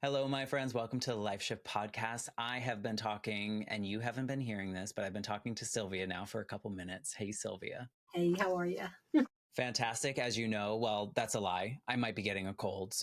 Hello, my friends. Welcome to the Life Shift podcast. I have been talking, and you haven't been hearing this, but I've been talking to Sylvia now for a couple minutes. Hey, Sylvia. Hey, how are you? Fantastic. As you know, well, that's a lie. I might be getting a cold.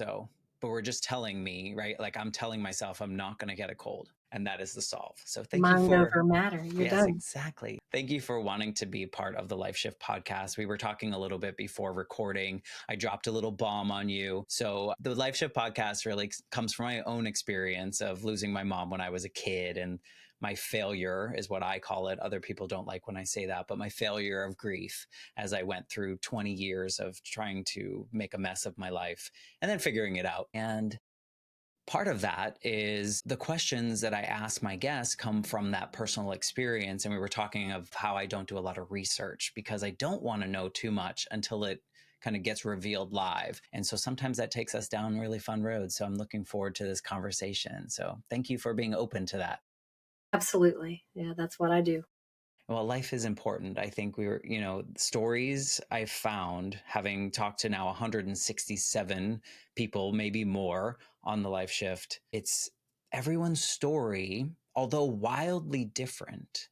But we're just telling me, right? Like I'm telling myself I'm not going to get a cold. And that is the solve. So thank you Mind for, over matter. You're yes, done. exactly. Thank you for wanting to be part of the Life Shift podcast. We were talking a little bit before recording. I dropped a little bomb on you. So the Life Shift podcast really comes from my own experience of losing my mom when I was a kid, and my failure is what I call it. Other people don't like when I say that, but my failure of grief as I went through 20 years of trying to make a mess of my life and then figuring it out. And part of that is the questions that I ask my guests come from that personal experience. And we were talking of how I don't do a lot of research because I don't want to know too much until it kind of gets revealed live. And so sometimes that takes us down really fun roads. So I'm looking forward to this conversation. So thank you for being open to that. Absolutely. Yeah, that's what I do. Well, life is important. I think stories I've found, having talked to now 167 people, maybe more on the Life Shift, it's everyone's story, although wildly different,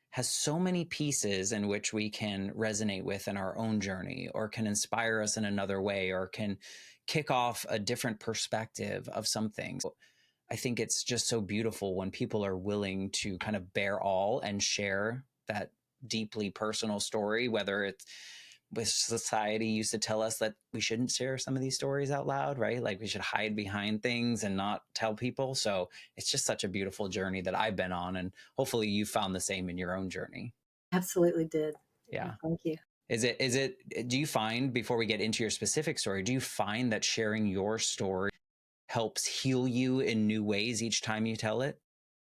has so many pieces in which we can resonate with in our own journey, or can inspire us in another way, or can kick off a different perspective of something. I think it's just so beautiful when people are willing to kind of bear all and share that deeply personal story, whether it's with society used to tell us that we shouldn't share some of these stories out loud, right? Like we should hide behind things and not tell people. So it's just such a beautiful journey that I've been on. And hopefully you found the same in your own journey. Absolutely did. Yeah. Thank you. Do you find, before we get into your specific story, do you find that sharing your story helps heal you in new ways each time you tell it?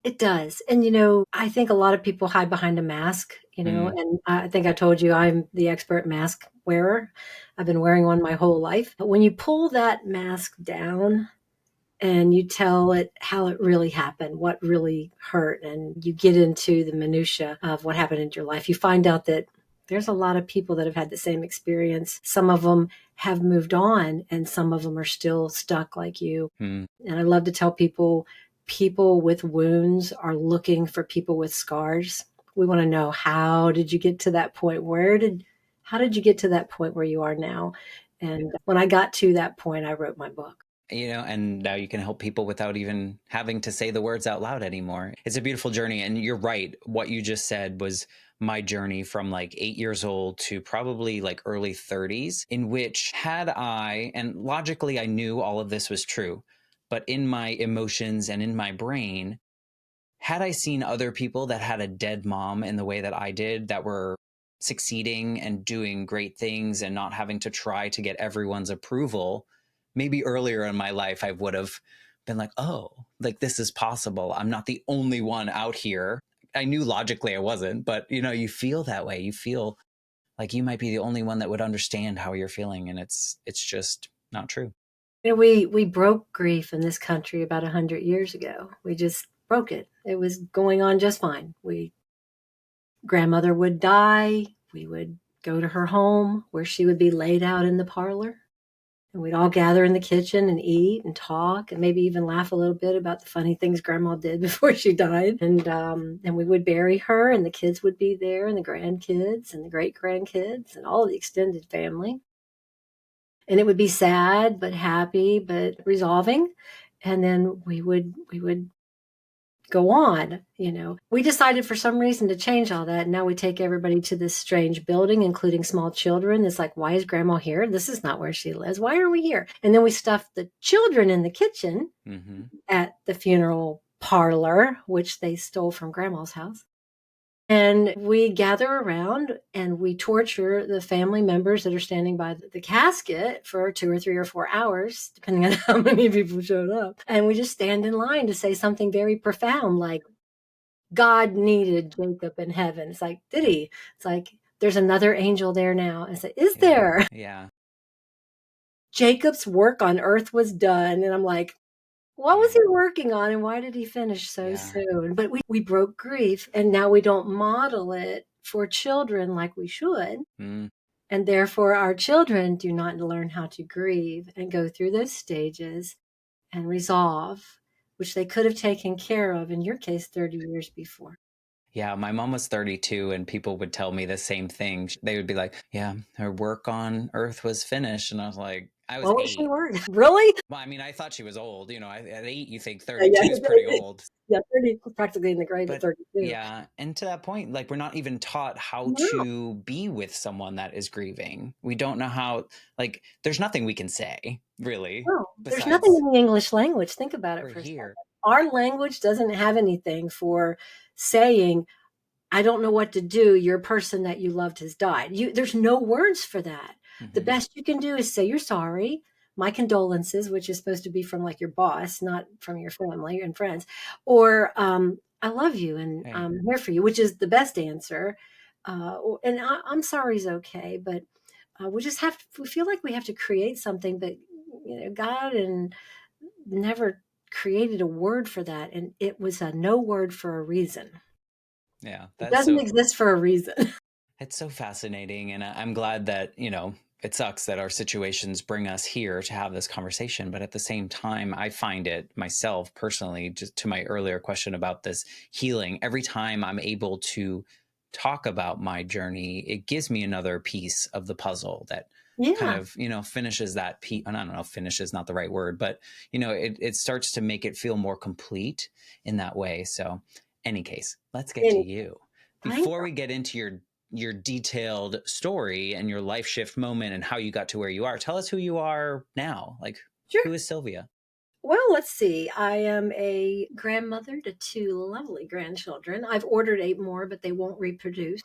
It does. And, I think a lot of people hide behind a mask, Mm. and I think I told you I'm the expert mask wearer. I've been wearing one my whole life. But when you pull that mask down and you tell it how it really happened, what really hurt, and you get into the minutia of what happened in your life, you find out that there's a lot of people that have had the same experience. Some of them have moved on and some of them are still stuck like you. Mm. And I love to tell people with wounds are looking for people with scars. We want to know, how did you get to that point? How did you get to that point where you are now? And when I got to that point, I wrote my book. And now you can help people without even having to say the words out loud anymore. It's a beautiful journey. And you're right. What you just said was my journey from like 8 years old to probably like early 30s, in which and logically I knew all of this was true, but in my emotions and in my brain, had I seen other people that had a dead mom in the way that I did, that were succeeding and doing great things and not having to try to get everyone's approval, maybe earlier in my life, I would have been like, oh, like this is possible. I'm not the only one out here. I knew logically I wasn't, but you feel that way. You feel like you might be the only one that would understand how you're feeling. And it's just not true. We broke grief in this country about 100 years ago. We just broke it. It was going on just fine. Grandmother would die. We would go to her home where she would be laid out in the parlor. And we'd all gather in the kitchen and eat and talk and maybe even laugh a little bit about the funny things grandma did before she died. And we would bury her, and the kids would be there, and the grandkids and the great grandkids and all the extended family. And it would be sad, but happy, but resolving. And then we would go on. We decided for some reason to change all that. And now we take everybody to this strange building, including small children. It's like, why is grandma here? This is not where she lives. Why are we here? And then we stuff the children in the kitchen at the funeral parlor, which they stole from grandma's house. And we gather around and we torture the family members that are standing by the casket for 2 or 3 or 4 hours, depending on how many people showed up. And we just stand in line to say something very profound, like, God needed Jacob in heaven. It's like, did he? It's like, there's another angel there now. I said, is there? Yeah. Jacob's work on earth was done. And I'm like, what was he working on and why did he finish so soon? But we broke grief, and now we don't model it for children like we should. Mm. And therefore our children do not learn how to grieve and go through those stages and resolve, which they could have taken care of, in your case, 30 years before. Yeah, my mom was 32 and people would tell me the same thing. They would be like, "Yeah, her work on Earth was finished." And I was like, I was What was she 8. worried? Really? Well, I mean, I thought she was old. At 8, you think Yeah, 32 is pretty yeah, old. yeah, 30, practically in the grave at But 32. yeah, and to that point, like we're not even taught how No, to be with someone that is grieving. We don't know how, like, there's nothing we can say, really, no, there's nothing besides in the English language. Think about it we're for a second. here. Our language doesn't have anything for saying, I don't know what to do. Your person that you loved has died. There's no words for that. The Hmm. best you can do is say you're sorry, my condolences, which is supposed to be from like your boss, not from your family and friends, or I love you and Right. I'm here for you, which is the best answer. And I'm sorry is okay, but we just have to. We feel like we have to create something, but God and never created a word for that, and it was a no word for a reason. Yeah, It that's doesn't so exist for a reason. it's so fascinating. And I'm glad that, it sucks that our situations bring us here to have this conversation. But at the same time, I find it myself personally, just to my earlier question about this healing, every time I'm able to talk about my journey, it gives me another piece of the puzzle that kind Yeah, of, finishes that piece. And I don't know if finish is not the right word, but, it starts to make it feel more complete in that way. So, any case, let's get to and you. thank Before we get into your detailed story and your life shift moment and how you got to where you are. Tell us who you are now. Like, sure. who is Sylvia? Well, let's see. I am a grandmother to two lovely grandchildren. I've ordered eight more, but they won't reproduce.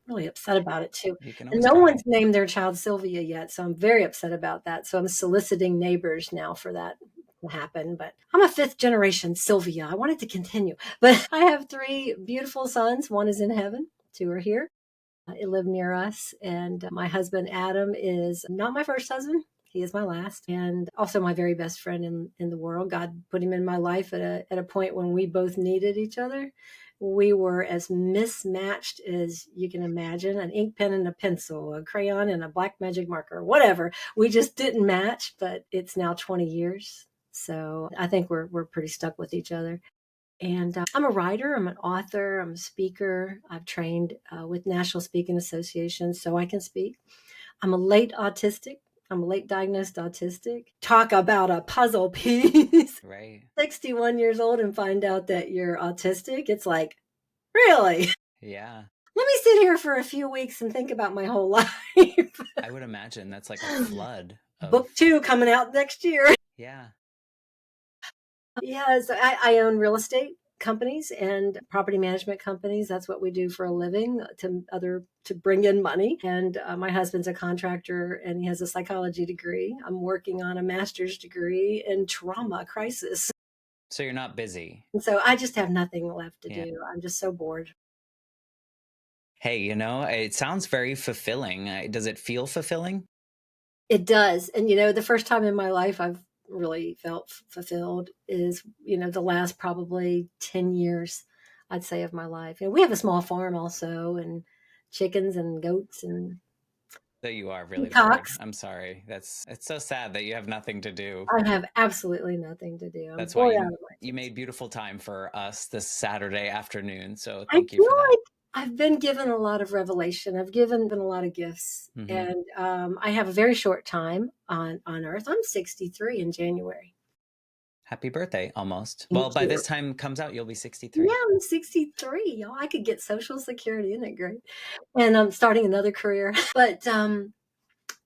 Really upset about it too. You can And always no try. one's named their child Sylvia yet, so I'm very upset about that. So I'm soliciting neighbors now for that to happen. But I'm a fifth generation Sylvia. I want it to continue. But I have three beautiful sons. One is in heaven, two are here. They live near us. And my husband, Adam, is not my first husband. He is my last, and also my very best friend in the world. God put him in my life at a point when we both needed each other. We were as mismatched as you can imagine, an ink pen and a pencil, a crayon and a black magic marker, whatever. We just didn't match, but it's now 20 years. So I think we're pretty stuck with each other. And I'm a writer, I'm an author, I'm a speaker. I've trained with National Speaking Association so I can speak. I'm a late autistic. I'm a late diagnosed autistic. Talk about a puzzle piece. Right. 61 years old and find out that you're autistic. It's like, really? Yeah. Let me sit here for a few weeks and think about my whole life. I would imagine that's like a flood of, Book two coming out next year. yeah. Yeah, so I own real estate companies and property management companies. That's what we do for a living to bring in money. And my husband's a contractor and he has a psychology degree. I'm working on a master's degree in trauma crisis. So you're not busy. And so I just have nothing left to Yeah. do. I'm just so bored. Hey, it sounds very fulfilling. Does it feel fulfilling? It does. And, the first time in my life I've really felt fulfilled is, the last probably 10 years, I'd say, of my life. We have a small farm also, and chickens and goats and That you are really bored. peacocks. I'm sorry. It's so sad that you have nothing to do. I have absolutely nothing to do. I'm That's why bored out you of my you tits. made beautiful time for us this Saturday afternoon. So I thank you feel for that. like I've been given a lot of revelation. I've given been a lot of gifts, Hmm. and I have a very short time on Earth. I'm 63 in January. Happy birthday, almost. Thank Well, by you. this time comes out, you'll be Yeah, 63. I'm 63, y'all. I could get Social Security, isn't it great? And I'm starting another career. But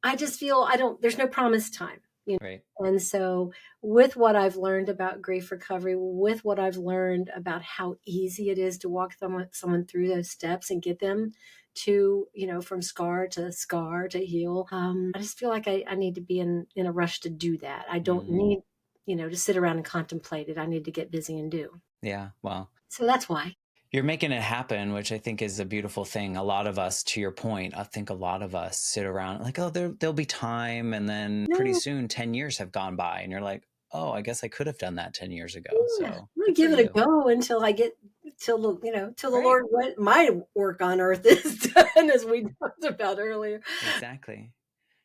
I just feel there's no promised time. Right. And so, with what I've learned about grief recovery, with what I've learned about how easy it is to walk someone through those steps and get them to, from scar to heal, I just feel like I need to be in a rush to do that. I don't Hmm. need, to sit around and contemplate it. I need to get busy and do. Yeah. Well, So that's why. you're making it happen, which I think is a beautiful thing. A lot of us, to your point, I think a lot of us sit around like, oh, there'll be time. And then pretty No, soon 10 years have gone by and you're like, oh, I guess I could have done that 10 years ago. yeah, So I'm gonna good for give it a you. go until I get till the Right. Lord what my work on earth is done, as we talked about earlier. Exactly.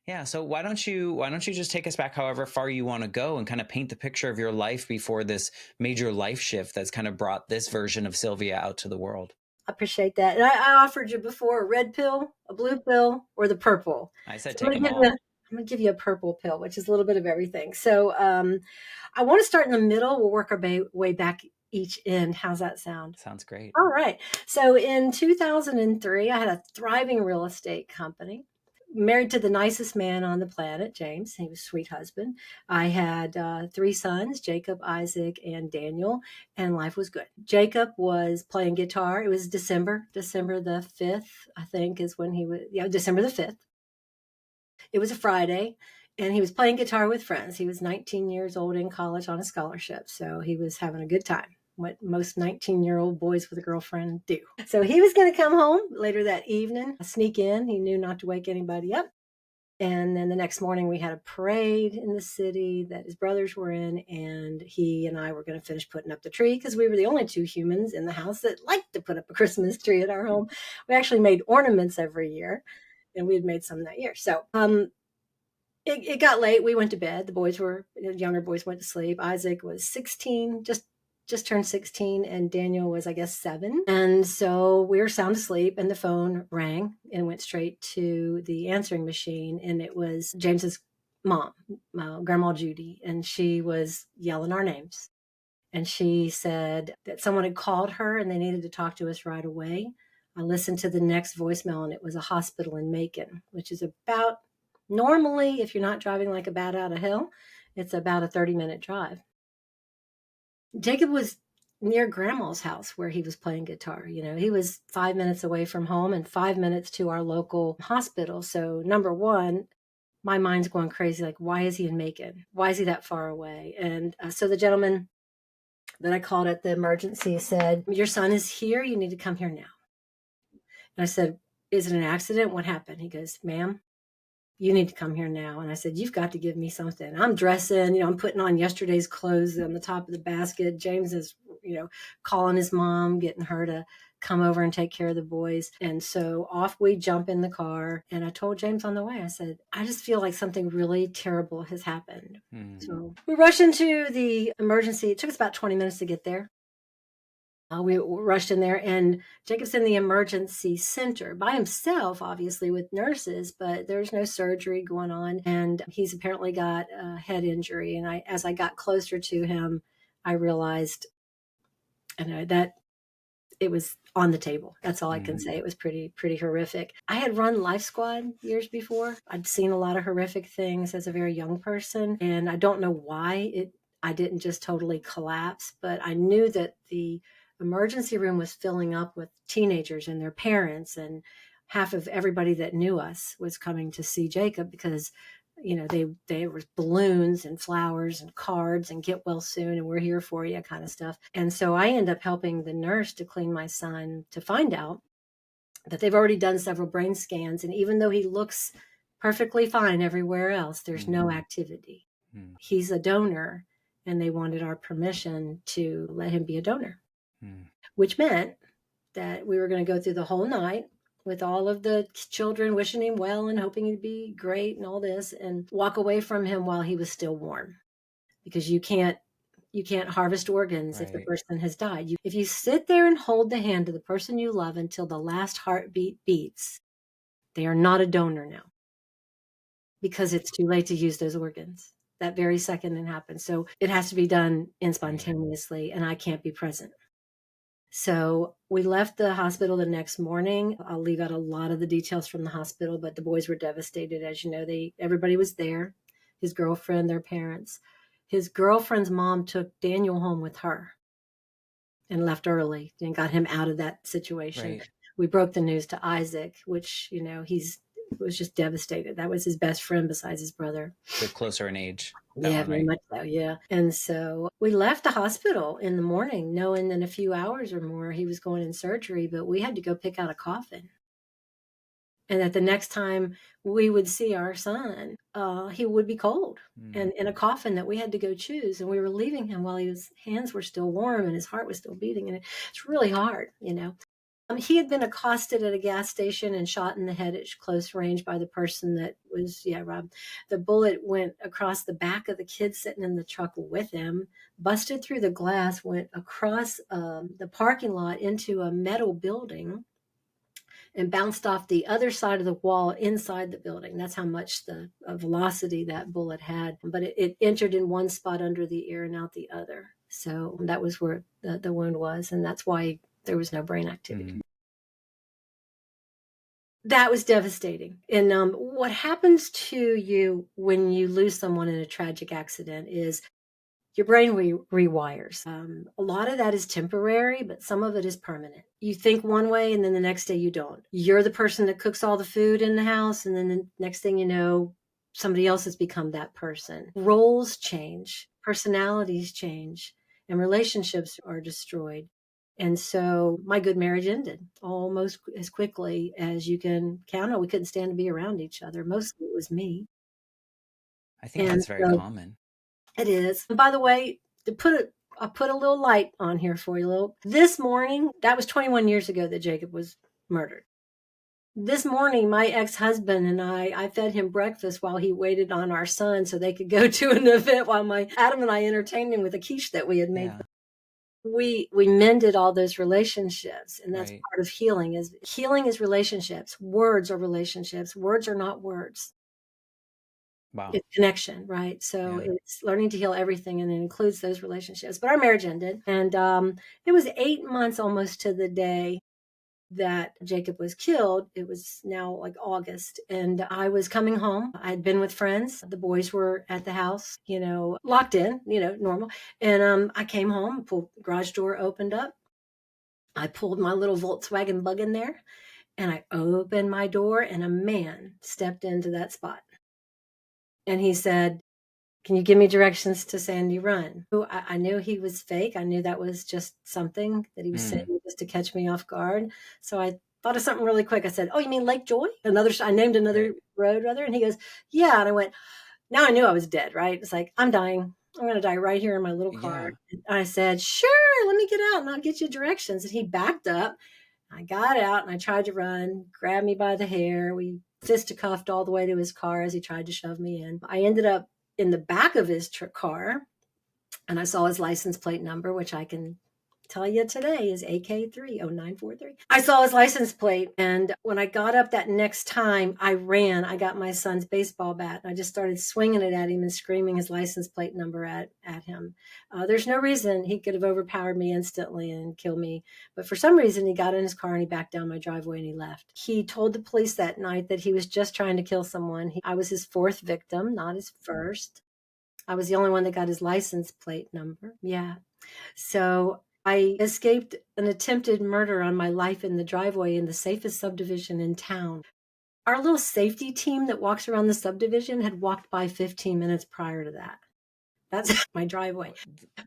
Yeah. So why don't you just take us back however far you want to go and kind of paint the picture of your life before this major life shift that's kind of brought this version of Sylvia out to the world? I appreciate that. And I offered you before a red pill, a blue pill, or the purple. I So said take them all. I'm gonna give you a purple pill, which is a little bit of everything. So I want to start in the middle. We'll work our way back each end. How's that sound? Sounds great. All right. So in 2003, I had a thriving real estate company. Married to the nicest man on the planet, James. He was a sweet husband. I had three sons, Jacob, Isaac, and Daniel, and life was good. Jacob was playing guitar. It was December the 5th, I think is when he was, yeah, December the 5th. It was a Friday, and he was playing guitar with friends. He was 19 years old in college on a scholarship, so he was having a good time. What most 19-year-old boys with a girlfriend do. So he was going to come home later that evening, sneak in. He knew not to wake anybody up. And then the next morning, we had a parade in the city that his brothers were in, and he and I were going to finish putting up the tree because we were the only two humans in the house that liked to put up a Christmas tree at our home. We actually made ornaments every year, and we had made some that year. So it got late. We went to bed. The younger boys went to sleep. Isaac was 16, just turned 16, and Daniel was, I guess, 7. And so we were sound asleep, and the phone rang and went straight to the answering machine. And it was James's mom, Grandma Judy, and she was yelling our names. And she said that someone had called her and they needed to talk to us right away. I listened to the next voicemail, and it was a hospital in Macon, which is about, normally, if you're not driving like a bat out of hell, it's about a 30-minute drive. Jacob was near grandma's house where he was playing guitar. You know, he was 5 minutes away from home and 5 minutes to our local hospital. So, number one, my mind's going crazy. Like, why is he in Macon? Why is he that far away? And so the gentleman that I called at the emergency said, "Your son is here. You need to come here now." And I said, "Is it an accident? What happened?" He goes, "Ma'am, you need to come here now." And I said, "You've got to give me something." I'm dressing, I'm putting on yesterday's clothes on the top of the basket. James is, calling his mom, getting her to come over and take care of the boys. And so off we jump in the car. And I told James on the way, I said, "I just feel like something really terrible has happened." So we rush into the emergency. It took us about 20 minutes to get there. We rushed in there, and Jacob's in the emergency center by himself, obviously with nurses, but there's no surgery going on. And he's apparently got a head injury. And as I got closer to him, I realized, that it was on the table. That's all I can say. It was pretty horrific. I had run Life Squad years before. I'd seen a lot of horrific things as a very young person, and I don't know why I didn't just totally collapse, but I knew that the emergency room was filling up with teenagers and their parents, and half of everybody that knew us was coming to see Jacob because they were balloons and flowers and cards and get well soon and we're here for you kind of stuff. And so I end up helping the nurse to clean my son to find out that they've already done several brain scans. And even though he looks perfectly fine everywhere else, there's no activity. He's a donor, and they wanted our permission to let him be a donor, which meant that we were going to go through the whole night with all of the children wishing him well and hoping he'd be great and all this, and walk away from him while he was still warm, because you can't harvest organs if the person has died. If you sit there and hold the hand of the person you love until the last heartbeat beats, they are not a donor now, because it's too late to use those organs that very second it happens. So it has to be done spontaneously, and I can't be present. So we left the hospital the next morning. I'll leave out a lot of the details from the hospital, but the boys were devastated. As you know, everybody was there, his girlfriend, their parents. His girlfriend's mom took Daniel home with her and left early and got him out of that situation. Right. We broke the news to Isaac, which, was just devastated. That was his best friend besides his brother. They're closer in age. Yeah, very much so. Yeah. And so we left the hospital in the morning, knowing in a few hours or more he was going in surgery, but we had to go pick out a coffin. And that the next time we would see our son, he would be cold and in a coffin that we had to go choose. And we were leaving him while his hands were still warm and his heart was still beating. And it's really hard, He had been accosted at a gas station and shot in the head at close range by the person that was, robbed. The bullet went across the back of the kid sitting in the truck with him, busted through the glass, went across the parking lot into a metal building, and bounced off the other side of the wall inside the building. That's how much the velocity that bullet had. But it entered in one spot under the ear and out the other. So that was where the wound was. And that's why there was no brain activity. That was devastating. And what happens to you when you lose someone in a tragic accident is your brain rewires. A lot of that is temporary, but some of it is permanent. You think one way and then the next day you don't. You're the person that cooks all the food in the house, and then the next thing you know, somebody else has become that person. Roles change, personalities change, and relationships are destroyed. And so my good marriage ended almost as quickly as you can count on. We couldn't stand to be around each other. Mostly it was me. I think And that's very so common. it is. And by the way, I put a little light on here for you. This morning, that was 21 years ago that Jacob was murdered. This morning, my ex-husband and I fed him breakfast while he waited on our son so they could go to an event while my Adam and I entertained him with a quiche that we had made. Yeah. We mended all those relationships, and that's Right. part of healing. Is relationships. Words are relationships. Words are not words. Wow. It's connection, right? So Yeah. it's learning to heal everything, and it includes those relationships. But our marriage ended, and it was 8 months almost to the day that Jacob was killed. It was now like August, and I was coming home. I'd been with friends. The boys were at the house, locked in, normal. And I came home, the garage door opened up. I pulled my little Volkswagen Bug in there, and I opened my door, and a man stepped into that spot. And he said, "Can you give me directions to Sandy Run?" I knew he was fake. I knew that was just something that he was saying just to catch me off guard. So I thought of something really quick. I said, "Oh, you mean Lake Joy?" I named another Right. road rather. And he goes, "Yeah." And I went, now I knew I was dead, right? It's like, I'm dying. I'm going to die right here in my little car. Yeah. And I said, "Sure, let me get out and I'll get you directions." And he backed up. I got out and I tried to run, grabbed me by the hair. We fisticuffed all the way to his car as he tried to shove me in. I ended up in the back of his car, and I saw his license plate number, which I can tell you today is AK30943. I saw his license plate, and when I got up that next time, I ran. I got my son's baseball bat, and I just started swinging it at him and screaming his license plate number at him. There's no reason he could have overpowered me instantly and killed me, but for some reason, he got in his car and he backed down my driveway and he left. He told the police that night that he was just trying to kill someone. I was his fourth victim, not his first. I was the only one that got his license plate number. Yeah. So I escaped an attempted murder on my life in the driveway in the safest subdivision in town. Our little safety team that walks around the subdivision had walked by 15 minutes prior to that. That's my driveway.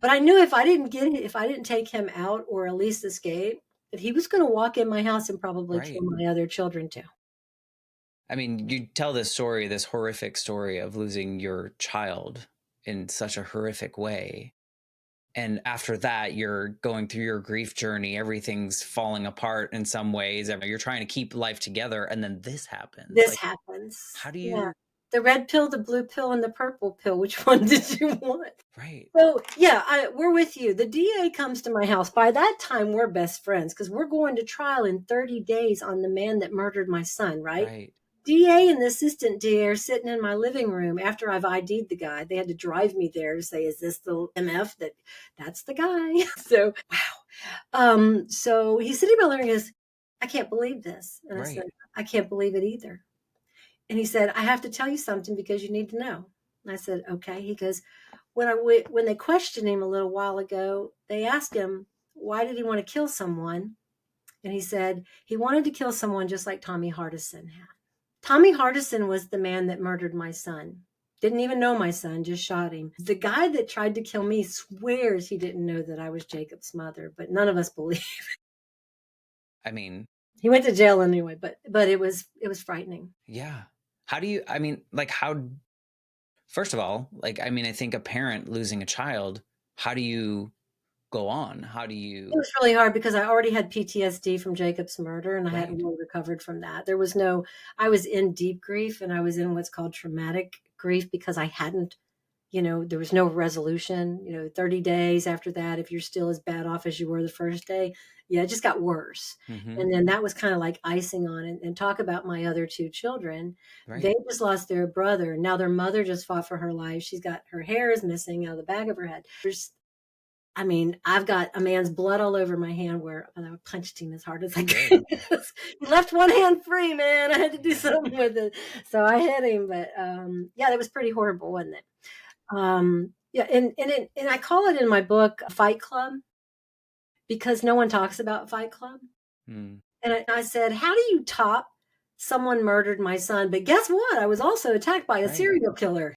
But I knew if I didn't take him out or at least escape, that he was going to walk in my house and probably kill Right. my other children too. I mean, you tell this story, this horrific story of losing your child in such a horrific way. And after that, you're going through your grief journey. Everything's falling apart in some ways. You're trying to keep life together. And then this happens. This Like, happens. how do Yeah. you? The red pill, the blue pill, and the purple pill. Which one did you want? Right. So, yeah, we're with you. The DA comes to my house. By that time, we're best friends because we're going to trial in 30 days on the man that murdered my son, right? Right. DA and the assistant DA are sitting in my living room after I've ID'd the guy. They had to drive me there to say, "Is this the MF that's the guy?" So, wow. So he's sitting in my living room and goes, "I can't believe this." And I said, Right. "I can't believe it either." And he said, "I have to tell you something because you need to know." And I said, "Okay." He goes, when they questioned him a little while ago, they asked him, why did he want to kill someone? And he said, he wanted to kill someone just like Tommy Hardison had. Tommy Hardison was the man that murdered my son. Didn't even know my son, just shot him. The guy that tried to kill me swears he didn't know that I was Jacob's mother, but none of us believe. I mean, He went to jail anyway, but it was frightening. yeah. How do you, I mean, like, first of all, like, I mean, I think a parent losing a child, how do you go on? How do It you was really hard because I already had PTSD from Jacob's murder, and I hadn't right. really recovered from that. There was no I was in deep grief, and I was in what's called traumatic grief because I hadn't, there was no resolution. 30 days after that, if you're still as bad off as you were the first day, yeah, it just got worse. Mhm. And then that was kind of like icing on it. And talk about my other two children. They Right. just lost their brother. Now their mother just fought for her life. She's got her hair is missing out of the back of her head. I've got a man's blood all over my hand where I punched him as hard as I could. Good. He left one hand free, man. I had to do something with it. So I hit him. But yeah, that was pretty horrible, wasn't it? Yeah, and I call it in my book Fight Club because no one talks about Fight Club. Mm. And I said, how do you top someone murdered my son? But guess what? I was also attacked by a Right. serial killer.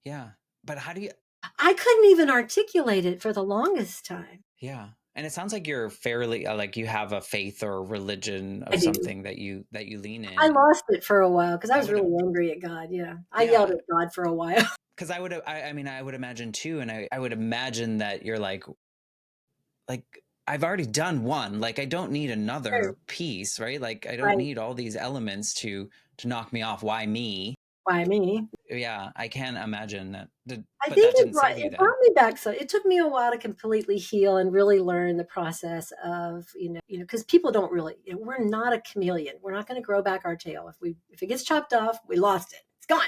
Yeah. But how do you I couldn't even articulate it for the longest time. yeah. And it sounds like you're fairly like you have a faith or a religion I of do. something that you lean I in. lost it for a while because I I was would really angry at God. Yeah. I yelled yeah, at God for a while. because I mean I would imagine too, and I would imagine that you're like I've already done one. Like I don't need Sure. another piece, right? Like I don't Right. need all these elements to knock me off. Why me? Why me? Yeah, I can't imagine that. I But think that didn't save you it then. brought me back. So it took me a while to completely heal and really learn the process of, because people don't really, we're not a chameleon. We're not going to grow back our tail. If it gets chopped off, we lost it. It's gone.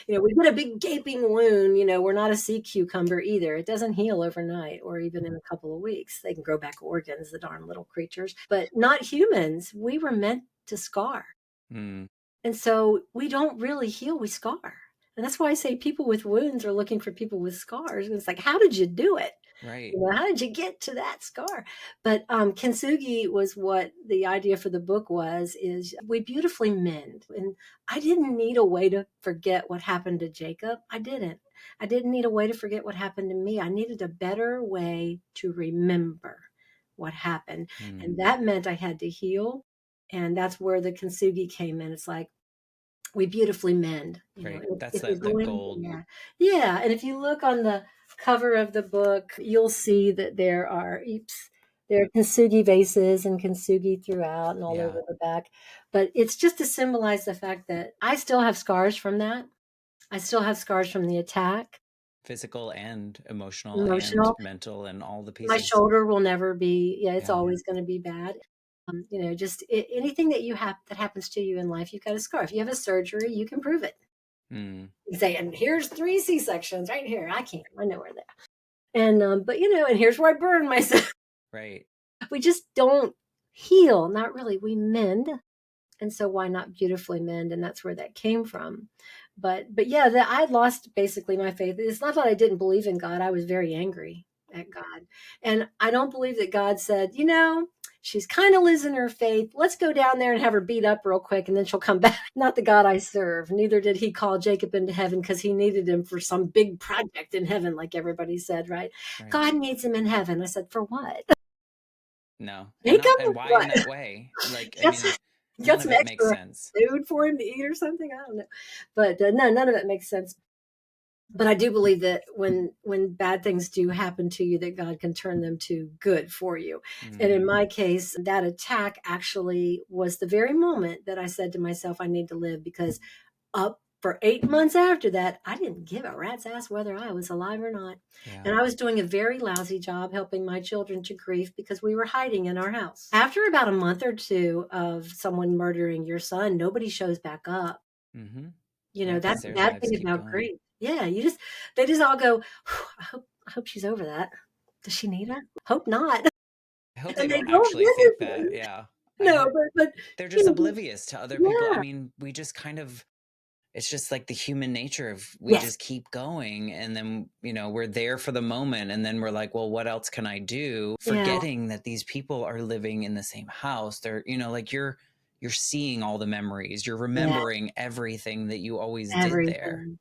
We get a big gaping wound. We're not a sea cucumber either. It doesn't heal overnight or even in a couple of weeks. They can grow back organs, the darn little creatures, but not humans. We were meant to scar. Mm, And so we don't really heal, we scar. And that's why I say people with wounds are looking for people with scars. And it's like, how did you do it? right. How did you get to that scar? But kintsugi was what the idea for the book was, is we beautifully mend. And I didn't need a way to forget what happened to Jacob. I didn't. I didn't need a way to forget what happened to me. I needed a better way to remember what happened. Mm, And that meant I had to heal. And that's where the kintsugi came in. It's like, we beautifully mend. right. That's If you're the going, gold. yeah, yeah. And if you look on the cover of the book, you'll see that there are kintsugi vases and kintsugi throughout and all Yeah. over the back. But it's just to symbolize the fact that I still have scars from that. I still have scars from the attack, Physical and emotional and emotional. mental and all the My pieces. shoulder will never be, yeah, it's Yeah. always going to be bad. Just anything that that happens to you in life, you've got a scar. If you have a surgery, you can prove it. Mm, You say, and here's 3 C-sections right here. I know where they are. And, but and here's where I burned myself. right. We just don't heal. Not really. We mend. And so why not beautifully mend? And that's where that came from. But yeah, that I lost basically my faith. It's not that I didn't believe in God. I was very angry at God. And I don't believe that God said, she's kind of losing her faith. Let's go down there and have her beat up real quick and then she'll come back. Not the God I serve. Neither did he call Jacob into heaven because he needed him for some big project in heaven, like everybody said, right? Right. God needs him in heaven. I said, for what? No. And Jacob? not and why in What? that way? Like I Yes. mean none Got of some it makes extra sense. food for him to eat or something. I don't know, but no, none of it makes sense. But I do believe that when bad things do happen to you, that God can turn them to good for you. And Mm, in my case, that attack actually was the very moment that I said to myself, I need to live, because up for 8 months after that, I didn't give a rat's ass whether I was alive or not. yeah. And I was doing a very lousy job helping my children to grief because we were hiding in our house. After about a month or two of someone murdering your son, nobody shows back up. Mm-hmm. Yeah, because That's the their bad lives thing keep about going. grief. Yeah, they just all go, I hope she's over that. Does she need us? Hope not. I hope they And they don't don't actually think visit that. them. Yeah. I No, hope but they're you just know, oblivious to other people. I yeah. mean, we just kind of it's just like the human nature of we Yes. just keep going and then we're there for the moment and then we're like, well, what else can I do, Yeah. forgetting that these people are living in the same house. They're like you're seeing all the memories, you're Yeah. remembering everything that you always did there. Everything.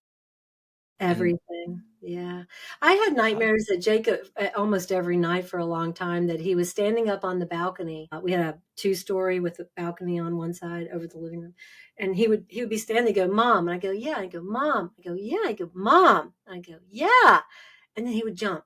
And Everything. Yeah. I had how nightmares that Jacob almost every night for a long time, that he was standing up on the balcony. We had a two-story with a balcony on one side over the living room. And he would be standing, go, Mom. And I go, yeah. I go, Mom. I go, yeah. I go, Mom. And I go, yeah. And then he would jump.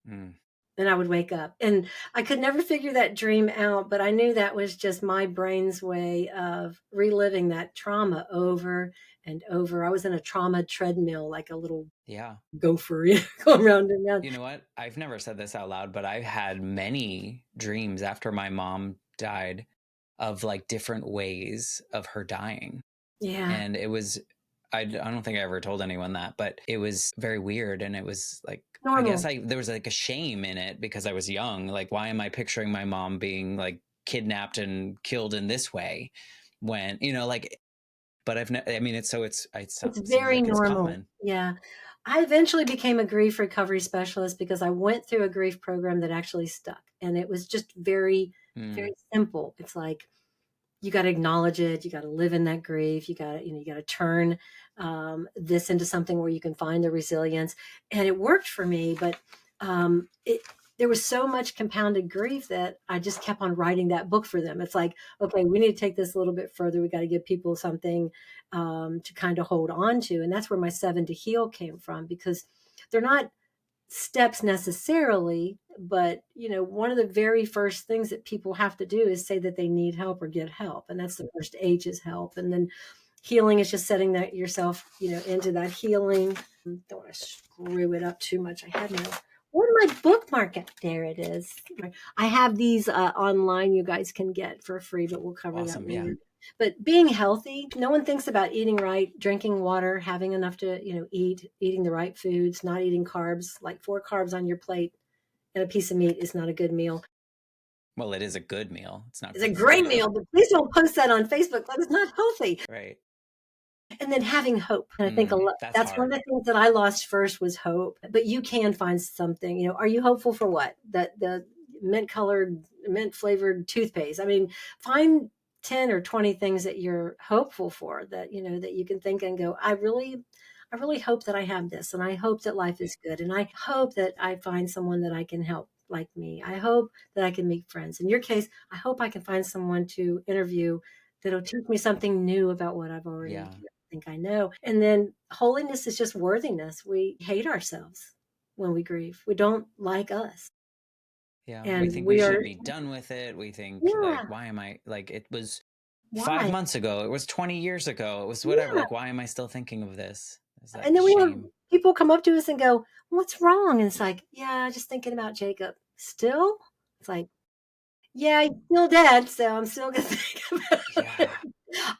mm, and I would wake up. And I could never figure that dream out, but I knew that was just my brain's way of reliving that trauma over and over. I was in a trauma treadmill, like a little Yeah. gopher, going round and round. You know what? I've never said this out loud, but I've had many dreams after my mom died of like different ways of her dying. Yeah. And it was, I don't think I ever told anyone that, but it was very weird. And it was like, I guess Normal. there was like a shame in it because I was young. Like, why am I picturing my mom being like kidnapped and killed in this way when, like, but I mean, it It's seems very like it's normal. common. Yeah. I eventually became a grief recovery specialist because I went through a grief program that actually stuck. And it was just very, Mm, very simple. It's like, you got to acknowledge it. You got to live in that grief. You got to turn this into something where you can find the resilience. And it worked for me, but there was so much compounded grief that I just kept on writing that book for them. It's like, okay, we need to take this a little bit further. We got to give people something to kind of hold on to. And that's where my 7 to Heal came from, because they're not steps necessarily, but one of the very first things that people have to do is say that they need help or get help, and that's the first H is help. And then healing is just setting that yourself into that healing. Don't want to screw it up too much. I had no, where did my bookmark at? There it is. I have these online, you guys can get for free, but we'll cover that awesome. Yeah. later. But being healthy, no one thinks about eating right, drinking water, having enough to eat, eating the right foods, not eating carbs. Like 4 carbs on your plate and a piece of meat is not a good meal. Well, it is a good meal. It's not It's a good for great you. meal, but please don't post that on Facebook. That is not healthy. Right. And then having hope. And I think That's that's one hard. of the things that I lost first was hope. But you can find something. Are you hopeful for what? That the mint flavored toothpaste. I mean, find 10 or 20 things that you're hopeful for, that that you can think and go, I really hope that I have this, and I hope that life is good, and I hope that I find someone that I can help like me. I hope that I can make friends. In your case, I hope I can find someone to interview that'll teach me something new about what I've already Yeah. think I know. And then holiness is just worthiness. We hate ourselves when we grieve. We don't like us. Yeah. We And think we we are, should be done with it. We think like, yeah, why am I like it was why? 5 months ago, it was 20 years ago, it was whatever. Yeah. Like, why am I still thinking of this? It's And that then we have shame. people come up to us and go, what's wrong? And it's like, yeah, just thinking about Jacob. Still? It's like, yeah, he's still dead, so I'm still gonna think about it.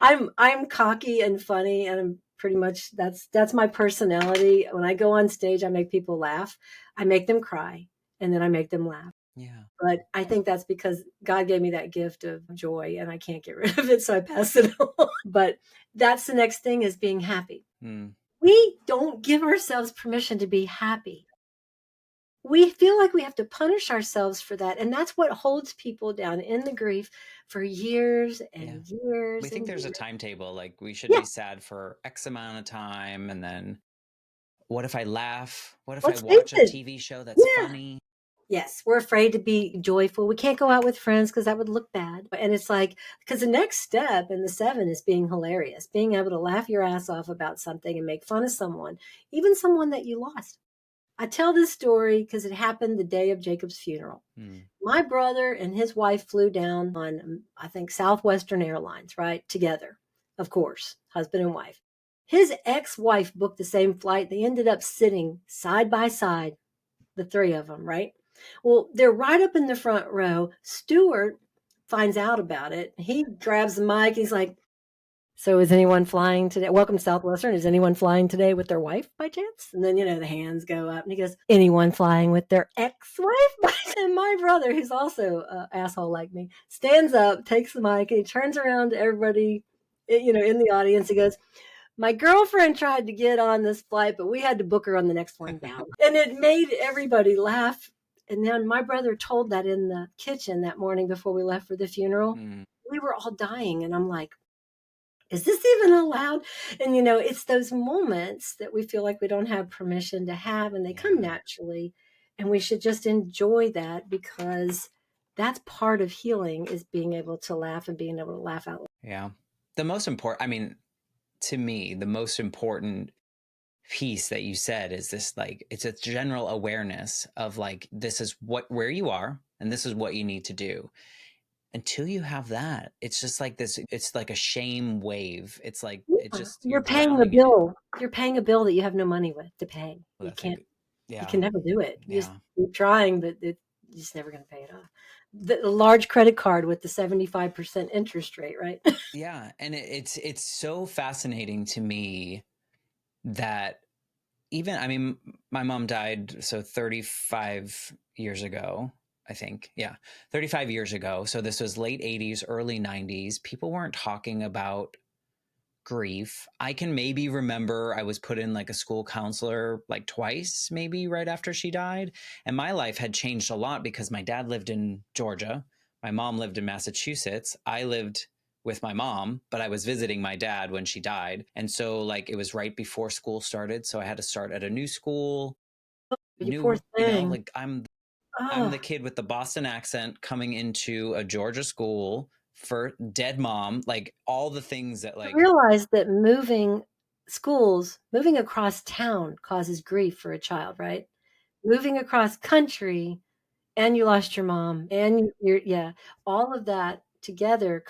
Yeah. I'm cocky and funny, and I'm pretty much that's my personality. When I go on stage, I make people laugh. I make them cry, and then I make them laugh. Yeah. But I think that's because God gave me that gift of joy, and I can't get rid of it, so I pass it on. But that's the next thing, is being happy. Mm, We don't give ourselves permission to be happy. We feel like we have to punish ourselves for that. And that's what holds people down in the grief for years yeah. and We years think and there's a years. timetable, like we should Yeah, be sad for X amount of time. And then what if I laugh? What if I let's face watch a it. TV show that's Yeah. funny? Yes, we're afraid to be joyful. We can't go out with friends because that would look bad. And it's like, because the next step in the 7 is being hilarious, being able to laugh your ass off about something and make fun of someone, even someone that you lost. I tell this story because it happened the day of Jacob's funeral. Mm, My brother and his wife flew down on, I think, Southwestern Airlines, right? Together, of course, husband and wife. His ex wife booked the same flight. They ended up sitting side by side, the 3 of them, right? Well, they're right up in the front row. Stewart finds out about it. He grabs the mic. He's like, so is anyone flying today? Welcome to Southwestern. Is anyone flying today with their wife by chance? And then, the hands go up and he goes, anyone flying with their ex-wife? And my brother, who's also an asshole like me, stands up, takes the mic, and he turns around to everybody, in the audience. He goes, my girlfriend tried to get on this flight, but we had to book her on the next one down. And it made everybody laugh. And then my brother told that in the kitchen that morning before we left for the funeral. mm, We were all dying. And I'm like, is this even allowed? And it's those moments that we feel like we don't have permission to have, and they come yeah. naturally, and we should just enjoy that, because that's part of healing, is being able to laugh and being able to laugh out loud. Yeah. The most important, I mean, to me, the most important piece that you said is this, like, it's a general awareness of like, this is where you are and this is what you need to do. Until you have that, it's just like this, it's like a shame wave. It's like, it Yeah, just, you're you're paying a drowning in it. bill. You're paying a bill that you have no money with to pay. Well, You that's a can't. good, You yeah, can never do it. You just yeah, keep trying, but you're just never going to pay it off. The large credit card with the 75% interest rate, right? yeah. And it's so fascinating to me that even, I mean, my mom died so 35 years ago, I think. Yeah, 35 years ago. So this was late 80s, early 90s. People weren't talking about grief. I can maybe remember I was put in like a school counselor like twice, maybe right after she died. And my life had changed a lot because my dad lived in Georgia. My mom lived in Massachusetts. I lived with my mom, but I was visiting my dad when she died. And so like it was right before school started. So I had to start at a new school, You poor new, thing. like I'm the Oh, kid with the Boston accent coming into a Georgia school for dead mom, like all the things that I like realized that moving across town causes grief for a child, right? Moving across country, and you lost your mom, and yeah, all of that together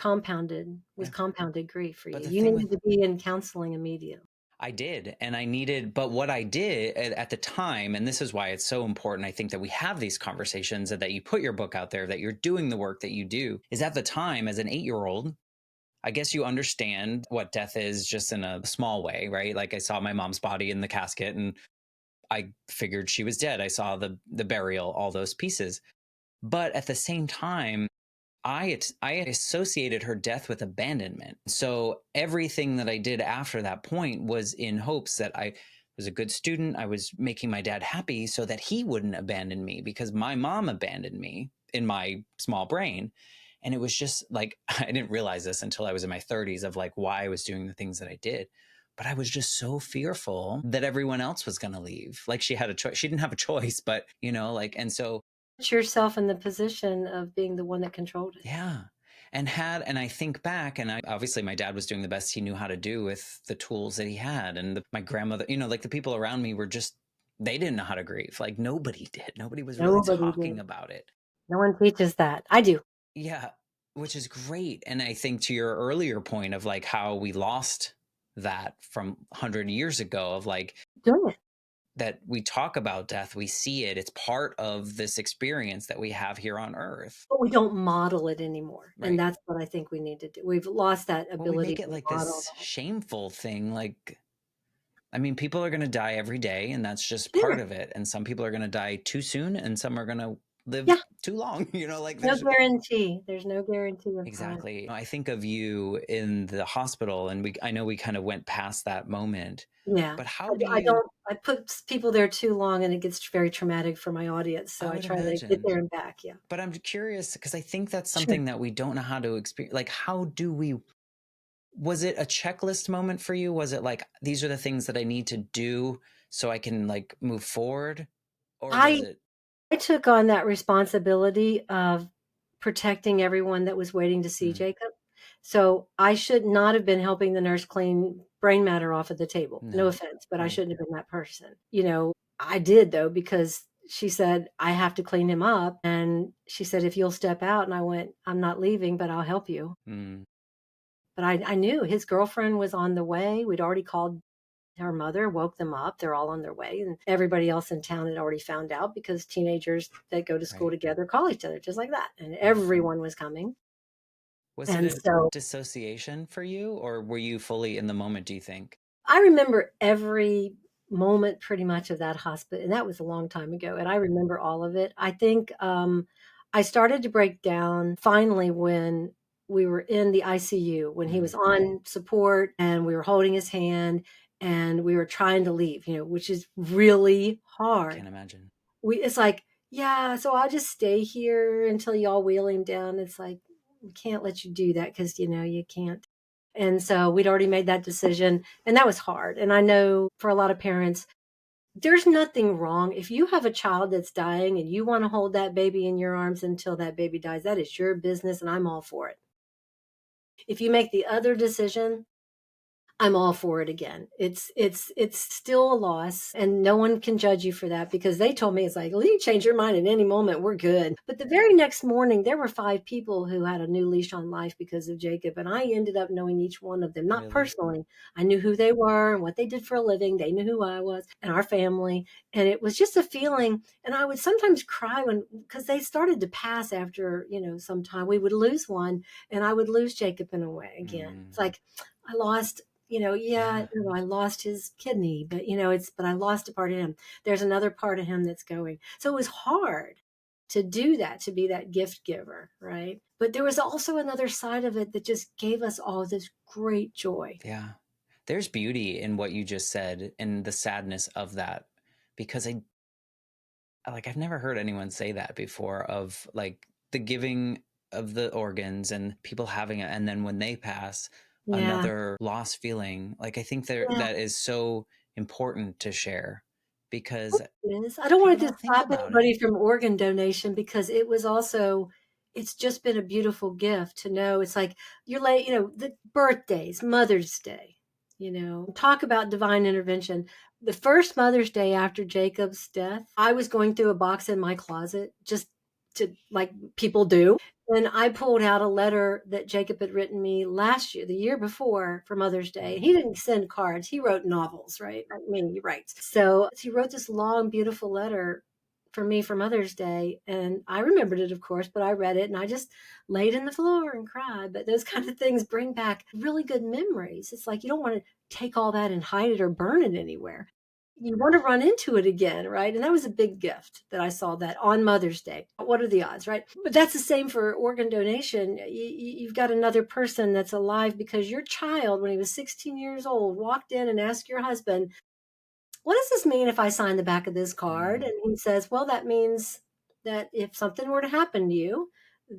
was yeah. compounded grief for But you. the You thing with needed to be in counseling immediately. I did, and I needed, but what I did at the time, and this is why it's so important, I think that we have these conversations and that you put your book out there, that you're doing the work that you do, is at the time as an 8 year old, I guess you understand what death is just in a small way, right? Like I saw my mom's body in the casket and I figured she was dead. I saw the burial, all those pieces. But at the same time, I associated her death with abandonment. So everything that I did after that point was in hopes that I was a good student. I was making my dad happy so that he wouldn't abandon me because my mom abandoned me in my small brain. And it was just like, I didn't realize this until I was in my 30s of like why I was doing the things that I did. But I was just so fearful that everyone else was going to leave. Like she had a choice. She didn't have a choice, but like, and so Put yourself in the position of being the one that controlled it. yeah. And I think back, and obviously my dad was doing the best he knew how to do with the tools that he had. And my grandmother, like the people around me were just, they didn't know how to grieve. Like nobody did. Nobody was really Nobody talking did. about it. No one teaches that. I do. Yeah. Which is great. And I think to your earlier point of like how we lost that from 100 years ago of like, Doing it. that we talk about death, we see it, it's part of this experience that we have here on earth. But we don't model it anymore. And Right. that's what I think we need to do. We've lost that Well, we ability make it to like model this shameful thing. Like, I mean, people are going to die every day, and that's just that. part Sure. of it. And some people are going to die too soon, and some are going to live Yeah. too long. Like No there's guarantee. There's no guarantee of time. exactly. I think of you in the hospital, and I know we kind of went past that moment, Yeah. but how do I you, don't I put people there too long and it gets very traumatic for my audience, I so I would try to get imagine, there and back, yeah. but I'm curious because I think that's Sure. something that we don't know how to experience. Like, how do we, was it a checklist moment for you? Was it like, these are the things that I need to do so I can like move forward? Or was I it, I took on that responsibility of protecting everyone that was waiting to see mm, Jacob. So I should not have been helping the nurse clean brain matter off of the table. No no, offense, but I right. shouldn't have been that person. I did though, because she said, I have to clean him up. And she said, if you'll step out. And I went, I'm not leaving, but I'll help you. Mm, But I knew his girlfriend was on the way. We'd already called her mother, woke them up. They're all on their way. And everybody else in town had already found out because teenagers that go to school right. together call each other just like that. And Right. everyone was coming. Was it And a so dissociation for you, or were you fully in the moment, do you think? I remember every moment pretty much of that hospital. And that was a long time ago. And I remember all of it. I think I started to break down finally when we were in the ICU, when he Mm, was on support and we were holding his hand and we were trying to leave, which is really hard. can't imagine. It's like, yeah, so I'll just stay here until y'all wheel him down. It's like, we can't let you do that because you can't. And so we'd already made that decision, and that was hard. And I know for a lot of parents, there's nothing wrong if you have a child that's dying and you want to hold that baby in your arms until that baby dies. That is your business, and I'm all for it. If you make the other decision, I'm all for it again. It's still a loss, and no one can judge you for that, because they told me, it's like, well, you change your mind at any moment, we're good. But the very next morning, there were 5 people who had a new leash on life because of Jacob, and I ended up knowing each one of them, not Really? personally. I knew who they were and what they did for a living. They knew who I was and our family, and it was just a feeling. And I would sometimes cry when, because they started to pass after, some time. We would lose one, and I would lose Jacob in a way again. It's Mm, like I lost, yeah, yeah. I lost his kidney, but but I lost a part of him. There's another part of him that's going. So it was hard to do that, to be that gift giver, right? But there was also another side of it that just gave us all this great joy. Yeah. There's beauty in what you just said and the sadness of that, because I've never heard anyone say that before, of like the giving of the organs and people having it, and then when they pass, Yeah. another lost feeling. Like, I think there Yeah. that is so important to share, because It is. I don't want people it to don't think stop about it. anybody from organ donation, because it was also, it's just been a beautiful gift to know. It's like you're late, the birthdays, Mother's Day, talk about divine intervention. The first Mother's Day after Jacob's death, I was going through a box in my closet, just to, like people do. And I pulled out a letter that Jacob had written me last year, the year before, for Mother's Day. He Mm, didn't send cards. He wrote novels, right? I mean, he writes. So he wrote this long, beautiful letter for me for Mother's Day. And I remembered it, of course, but I read it and I just laid in the floor and cried. But those kind of things bring back really good memories. It's like you don't want to take all that and hide it or burn it anywhere. You want to run into it again, right? And that was a big gift that I saw that on Mother's Day. What are the odds, right? But that's the same for organ donation. You've got another person that's alive because your child, when he was 16 years old, walked in and asked your husband, what does this mean if I sign the back of this card? mm, And he says, well, that means that if something were to happen to you,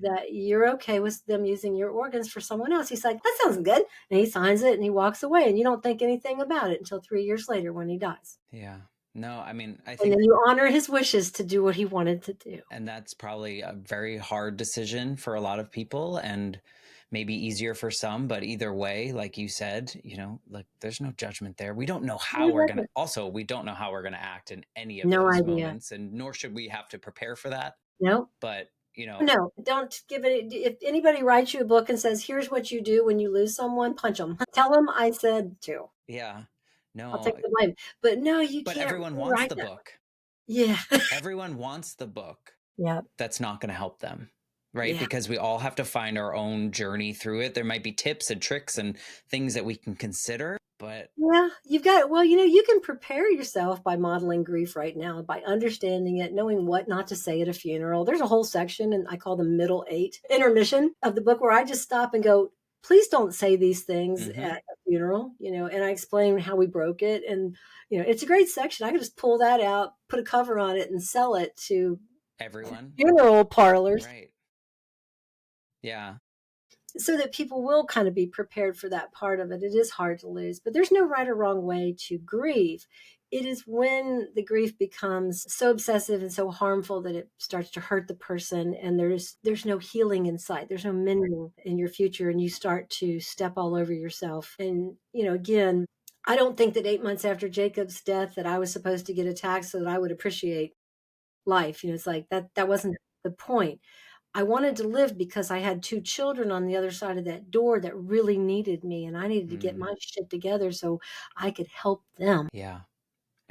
that you're okay with them using your organs for someone else. He's like, that sounds good. And he signs it and he walks away, and you don't think anything about it until 3 years later when he dies. yeah. No, I mean, I And then think, you honor his wishes to do what he wanted to do. and that's probably a very hard decision for a lot of people, and maybe easier for some, but either way, like you said, like, there's no judgment there. We don't know how There we're going to, wasn't. also, we don't know how we're going to act in any of No those idea. moments, and nor should we have to prepare for that. No, But, no, don't give it. If anybody writes you a book and says, here's what you do when you lose someone, punch them. Tell them I said to. yeah, I'll no, take the blame. But no, you but can't everyone wants write the that. book. Yeah. Everyone wants the book Yeah. that's not going to help them, right? Yeah. Because we all have to find our own journey through it. There might be tips and tricks and things that we can consider, but Yeah. You've got, well, you can prepare yourself by modeling grief right now, by understanding it, knowing what not to say at a funeral. There's a whole section, and I call the middle eight intermission of the book, where I just stop and go, please don't say these things mm-hmm, at a funeral, and I explain how we broke it. And, it's a great section. I could just pull that out, put a cover on it, and sell it to everyone, funeral parlors, right? Yeah. so that people will kind of be prepared for that part of it. It is hard to lose, but there's no right or wrong way to grieve. It is when the grief becomes so obsessive and so harmful that it starts to hurt the person, and there's no healing in sight. There's no mending in your future, and you start to step all over yourself. And again, I don't think that 8 months after Jacob's death that I was supposed to get attacked so that I would appreciate life. It's like that wasn't the point. I wanted to live because I had 2 children on the other side of that door that really needed me, and I needed to get Mm, my shit together so I could help them. yeah.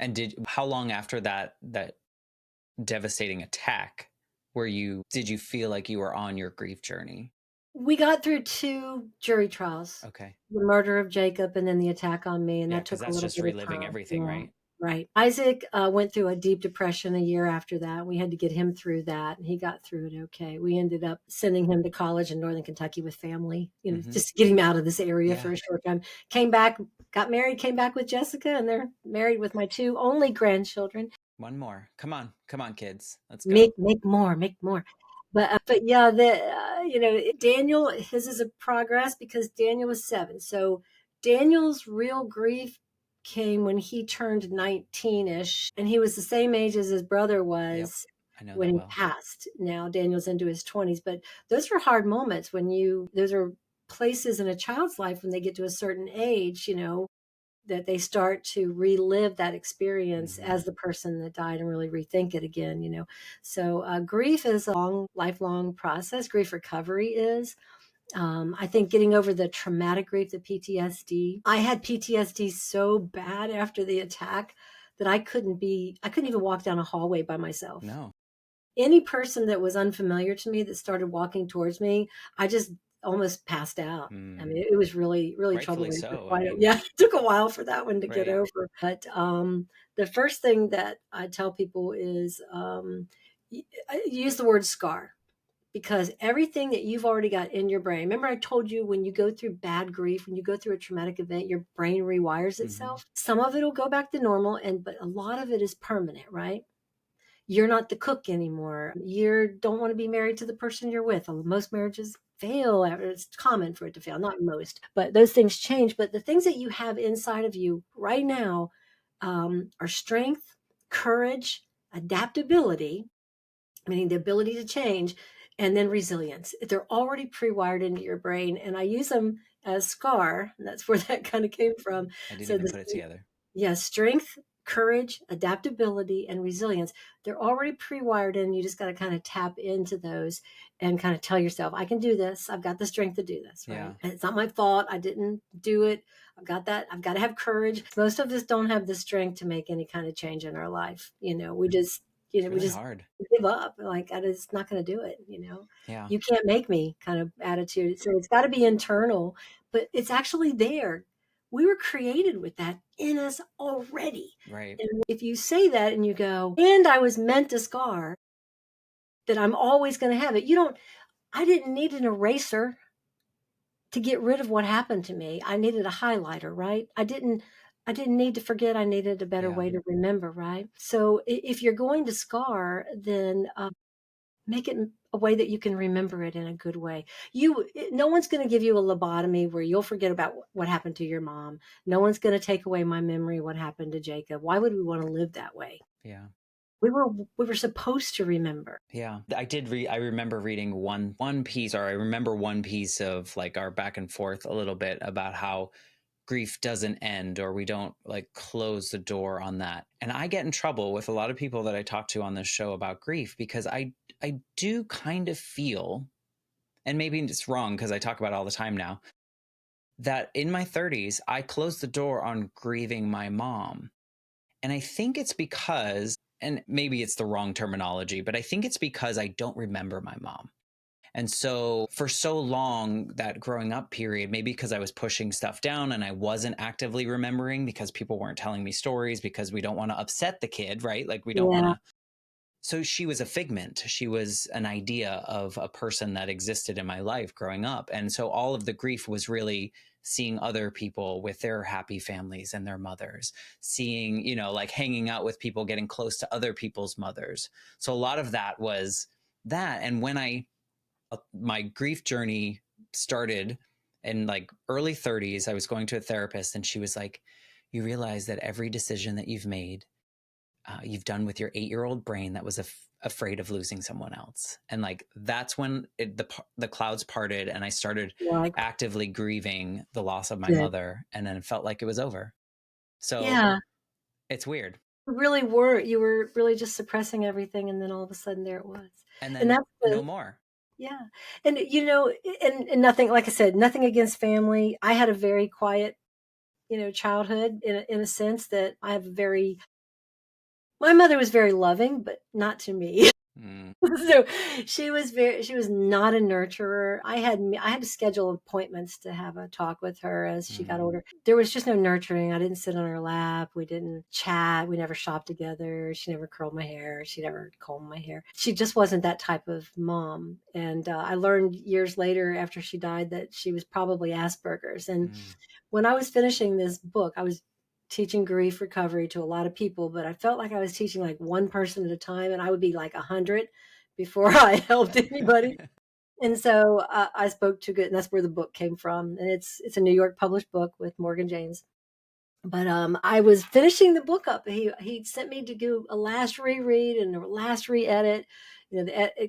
And how long after that devastating attack did you feel like you were on your grief journey? We got through 2 jury trials, Okay. the murder of Jacob and then the attack on me, and Yeah, that because took a that's little just bit of reliving time. everything, Yeah, right? right. Isaac, went through a deep depression a year after that. We had to get him through that, and he got through it okay. We ended up sending him to college in Northern Kentucky with family, Mm-hmm. just to get him out of this area Yeah. for a short time. Came back, got married, came back with Jessica, and they're married with my 2 only grandchildren. One more. Come on, kids. Let's go. Make more, make more. But yeah, Daniel, his is a progress because Daniel was 7. So Daniel's real grief came when he turned 19-ish, and he was the same age as his brother Yep. was I know when that he well. passed. Now Daniel's into his 20s, but those were hard moments when those are places in a child's life when they get to a certain age, that they start to relive that experience as the person that died and really rethink it again. So grief is a lifelong process. Grief recovery is. I think getting over the traumatic grief, the PTSD. I had PTSD so bad after the attack that I couldn't even walk down a hallway by myself. No. Any person that was unfamiliar to me that started walking towards me, I just almost passed out. I mean, it was really, really Rightfully troubling. so. Yeah, it took a while for that one to get Right. over. But the first thing that I tell people is use the word SCAR, because everything that you've already got in your brain. Remember, I told you when you go through bad grief, when you go through a traumatic event, your brain rewires itself. Some of it will go back to normal, but a lot of it is permanent, right? You're not the cook anymore. You don't want to be married to the person you're with. Most marriages fail. It's common for it to fail, not most, but those things change. But the things that you have inside of you right now are strength, courage, adaptability, meaning the ability to change, and then resilience. They're already pre-wired into your brain, and I use them as SCAR. And that's where that kind of came from. I didn't So even put it together. yeah, strength, courage, adaptability, and resilience. They're already pre-wired in. You just got to kind of tap into those and kind of tell yourself, I can do this. I've got the strength to do this, right? Yeah. And it's not my fault. I didn't do it. I've got that. I've got to have courage. Most of us don't have the strength to make any kind of change in our life. We just, It's we really just hard. give up. Like, I just not going to do it. Yeah. You can't make me kind of attitude. So it's got to be internal, but it's actually there. We were created with that in us already. Right. And if you say that and you go, and I was meant to SCAR, that I'm always going to have it. I didn't need an eraser to get rid of what happened to me. I needed a highlighter, right? I didn't need to forget. I needed a better way to remember, right? So if you're going to SCAR, then make it a way that you can remember it in a good way. No one's going to give you a lobotomy where you'll forget about what happened to your mom. No one's going to take away my memory what happened to Jacob. Why would we want to live that way? Yeah. We were supposed to remember. Yeah. I remember reading one piece, or I remember one piece of like our back and forth a little bit about how grief doesn't end, or we don't like close the door on that. And I get in trouble with a lot of people that I talk to on this show about grief, because I do kind of feel, and maybe it's wrong because I talk about it all the time now, that in my 30s, I closed the door on grieving my mom. And I think it's because, and maybe it's the wrong terminology, but I think it's because I don't remember my mom. And so for so long, that growing up period, maybe because I was pushing stuff down and I wasn't actively remembering because people weren't telling me stories, because we don't want to upset the kid, right? Like we don't want to. So she was a figment. She was an idea of a person that existed in my life growing up. And so all of the grief was really seeing other people with their happy families and their mothers, seeing, like hanging out with people, getting close to other people's mothers. So a lot of that was that. And when my grief journey started in like early 30s, I was going to a therapist, and she was like, you realize that every decision that you've made, you've done with your 8-year-old brain that was afraid of losing someone else. And like, that's when the clouds parted, and I started actively grieving the loss of my mother. And then it felt like it was over. So it's weird. You were really just suppressing everything, and then all of a sudden there it was. And then no more. Yeah. And, and nothing, like I said, nothing against family. I had a very quiet, childhood in a sense that my mother was very loving, but not to me. So she was not a nurturer. I had to schedule appointments to have a talk with her as she got older. There was just no nurturing. I didn't sit on her lap. We didn't chat. We never shopped together. She never curled my hair. She never combed my hair. She just wasn't that type of mom. And I learned years later after she died that she was probably Asperger's. And when I was finishing this book, I was teaching grief recovery to a lot of people, but I felt like I was teaching like one person at a time, and I would be like 100 before I helped anybody. And so I spoke to good, and that's where the book came from. And it's a New York published book with Morgan James. But I was finishing the book up. He sent me to do a last reread and a last re-edit,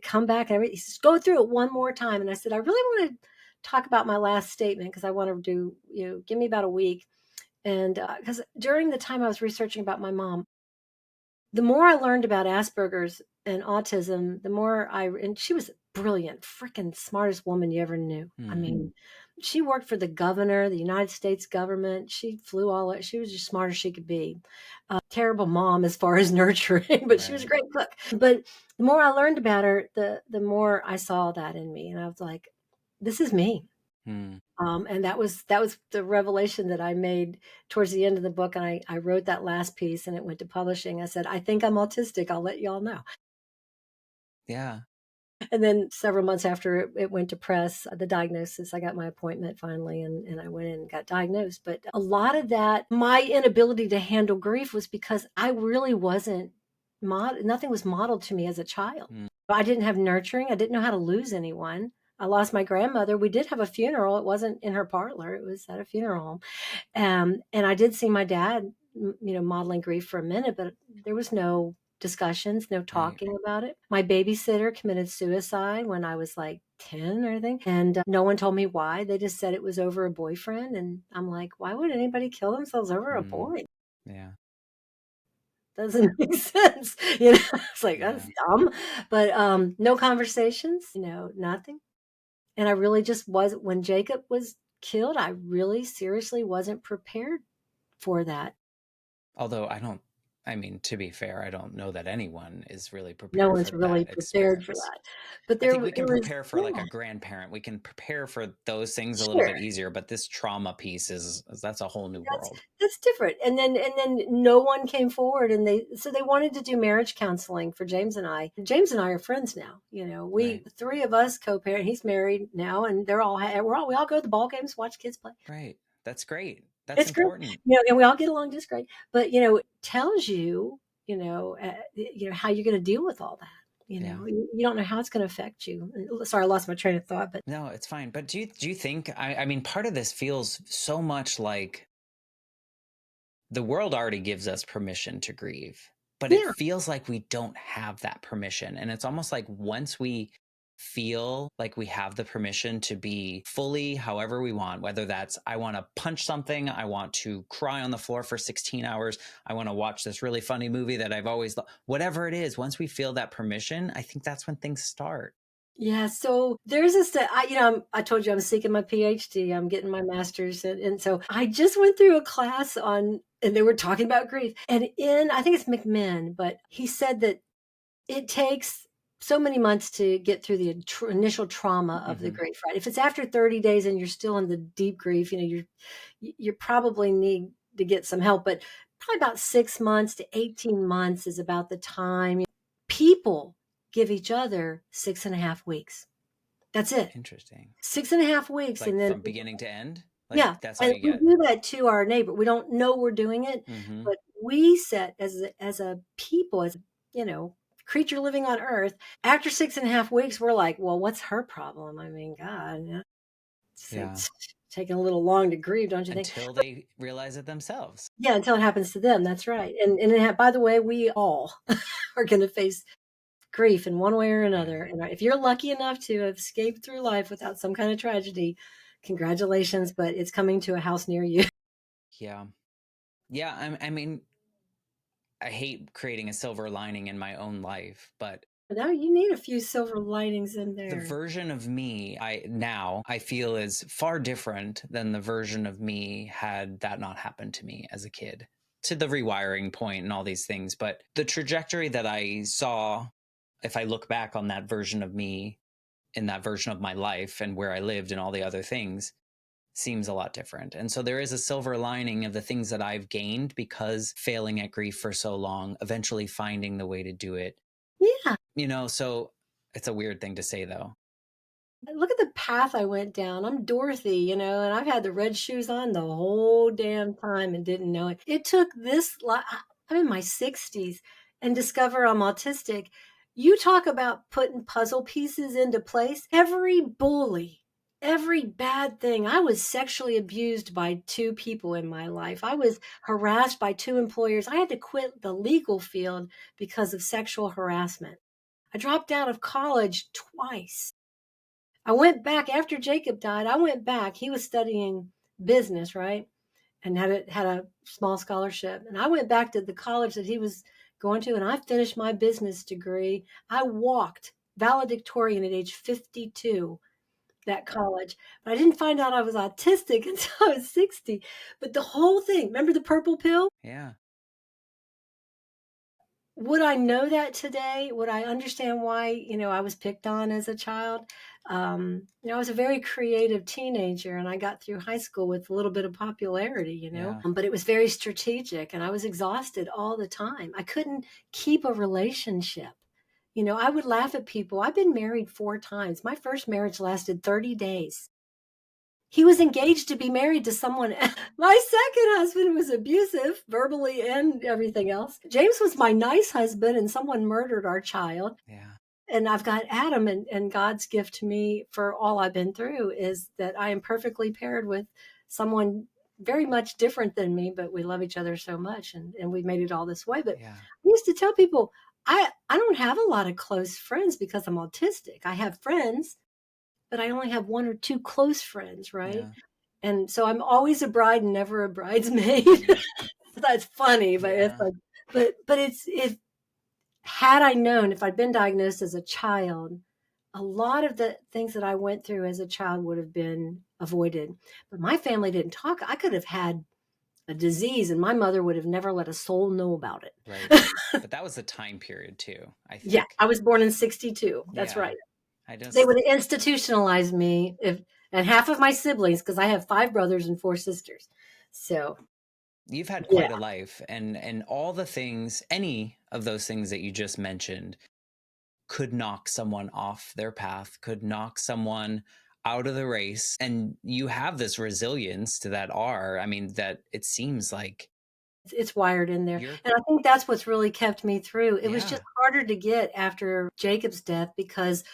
come back and everything. He says, go through it one more time. And I said, I really want to talk about my last statement because I want to do, give me about a week. And because during the time I was researching about my mom, the more I learned about Asperger's and autism, and she was brilliant, freaking smartest woman you ever knew. I Hmm. mean, she worked for the governor, the United States government. She flew she was as smart as she could be. Terrible mom as far as nurturing, but she was a Right. great cook. But the more I learned about her, the more I saw that in me. And I was like, this is me. Hmm. And that was the revelation that I made towards the end of the book. And I wrote that last piece and it went to publishing. I said, I think I'm autistic. I'll let y'all know. Yeah. And then several months after it went to press, the diagnosis, I got my appointment finally and I went in and got diagnosed. But a lot of that, my inability to handle grief was because I really wasn't, nothing was modeled to me as a child. Hmm. I didn't have nurturing. I didn't know how to lose anyone. I lost my grandmother. We did have a funeral. It wasn't in her parlor. It was at a funeral home. And I did see my dad, modeling grief for a minute, but there was no discussions, no Right. talking about it. My babysitter committed suicide when I was like 10 or anything. And no one told me why. They just said it was over a boyfriend. And I'm like, why would anybody kill themselves over a Hmm. boy? Yeah. Doesn't make sense. It's like, that's Yeah. dumb. But no conversations, nothing. And I really just wasn't, when Jacob was killed, I really seriously wasn't prepared for that. Although I mean, to be fair, I don't know that anyone is really No prepared one's for really that prepared for experience. that. But I there think we it can was, prepare for like yeah, a grandparent. We can prepare for those things a little sure. bit easier, but this trauma piece that's a whole new That's world. that's different. And then no one came forward and they wanted to do marriage counseling for James and I. James and I are friends now. We Right. three of us co-parent. He's married now and we all go to the ball games, watch kids play. Right. That's great. That's It's great. important. And we all get along just great. But it tells you, how you're going to deal with all that. Yeah. You don't know how it's going to affect you. Sorry, I lost my train of thought, but No, it's fine. But do you think I mean part of this feels so much like the world already gives us permission to grieve, but it yeah. feels like we don't have that permission. And it's almost like once we feel like we have the permission to be fully however we want, whether that's I want to punch something, I want to cry on the floor for 16 hours, I want to watch this really funny movie that I've always loved, whatever it is, once we feel that permission, I think that's when things start. Yeah, so there's I told you I'm seeking my PhD. I'm getting my master's, and so I just went through a class and they were talking about grief. And I think it's McMinn, but he said that it takes so many months to get through the initial trauma of the Hmm. grief, right? If it's after 30 days and you're still in the deep grief, you probably need to get some help, but probably about 6 months to 18 months is about the time people give each other 6.5 weeks. That's it. Interesting. 6.5 weeks. And Like then, from beginning to end, like yeah. that's all And you we get. do that to our neighbor. We don't know we're doing it, Hmm. but we set as a people, you know, creature living on earth, after 6.5 weeks, we're like, well, what's her problem? I mean, God, Yeah. it's taking a little long to grieve, don't you think? Until they realize it themselves. Yeah, until it happens to them. That's right. By the way, we all are going to face grief in one way or Yeah. another. And if you're lucky enough to have escaped through life without some kind of tragedy, congratulations, but it's coming to a house near you. Yeah. Yeah. I mean, I hate creating a silver lining in my own life, but Now you need a few silver linings in the there. version of me I feel is far different than the version of me had that not happened to me as a kid. To the rewiring point and all these things, but the trajectory that I saw, if I look back on that version of me in that version of my life and where I lived and all the other things, seems a lot different. And so there is a silver lining of the things that I've gained because failing at grief for so long, eventually finding the way to do it. Yeah. So it's a weird thing to say though. Look at the path I went down. I'm Dorothy, and I've had the red shoes on the whole damn time and didn't know it. It took I'm in my 60s and discover I'm autistic. You talk about putting puzzle pieces into place. Every bully, every bad thing. I was sexually abused by two people in my life. I was harassed by two employers. I had to quit the legal field because of sexual harassment. I dropped out of college twice. I went back after Jacob died. I went back. He was studying business, right? And had a small scholarship. And I went back to the college that he was going to, and I finished my business degree. I walked valedictorian at age 52 that college. But I didn't find out I was autistic until I was 60. But the whole thing, remember the purple pill? Yeah. Would I know that today? Would I understand why, I was picked on as a child? I was a very creative teenager and I got through high school with a little bit of popularity, Yeah. but it was very strategic and I was exhausted all the time. I couldn't keep a relationship. I would laugh at people. I've been married 4 times. My first marriage lasted 30 days. He was engaged to be married to someone else. My second husband was abusive, verbally and everything else. James was my nice husband, and someone murdered our child. Yeah. And I've got Adam, and God's gift to me for all I've been through is that I am perfectly paired with someone very much different than me, but we love each other so much, and we've made it all this way. But Yeah. I used to tell people, I don't have a lot of close friends because I'm autistic. I have friends, but I only have 1 or 2 close friends, right? Yeah. And so I'm always a bride and never a bridesmaid. Mm. That's funny, but it's Yeah. like, but it's if had I known, if I'd been diagnosed as a child, a lot of the things that I went through as a child would have been avoided. But my family didn't talk. I could have had a disease, and my mother would have never let a soul know about Right. it. But that was the time period too, I Yeah, think. I was born in 62. That's Yeah. right. I They just would have institutionalized me if, and half of my siblings, because I have 5 brothers and 4 sisters. So you've had yeah, quite a life, and all the things, any of those things that you just mentioned could knock someone off their path, could knock someone out of the race. And you have this resilience to that R. I mean, that it seems like it's wired in there. you're, And I think that's what's really kept me through. It was yeah. just harder to get after Jacob's death because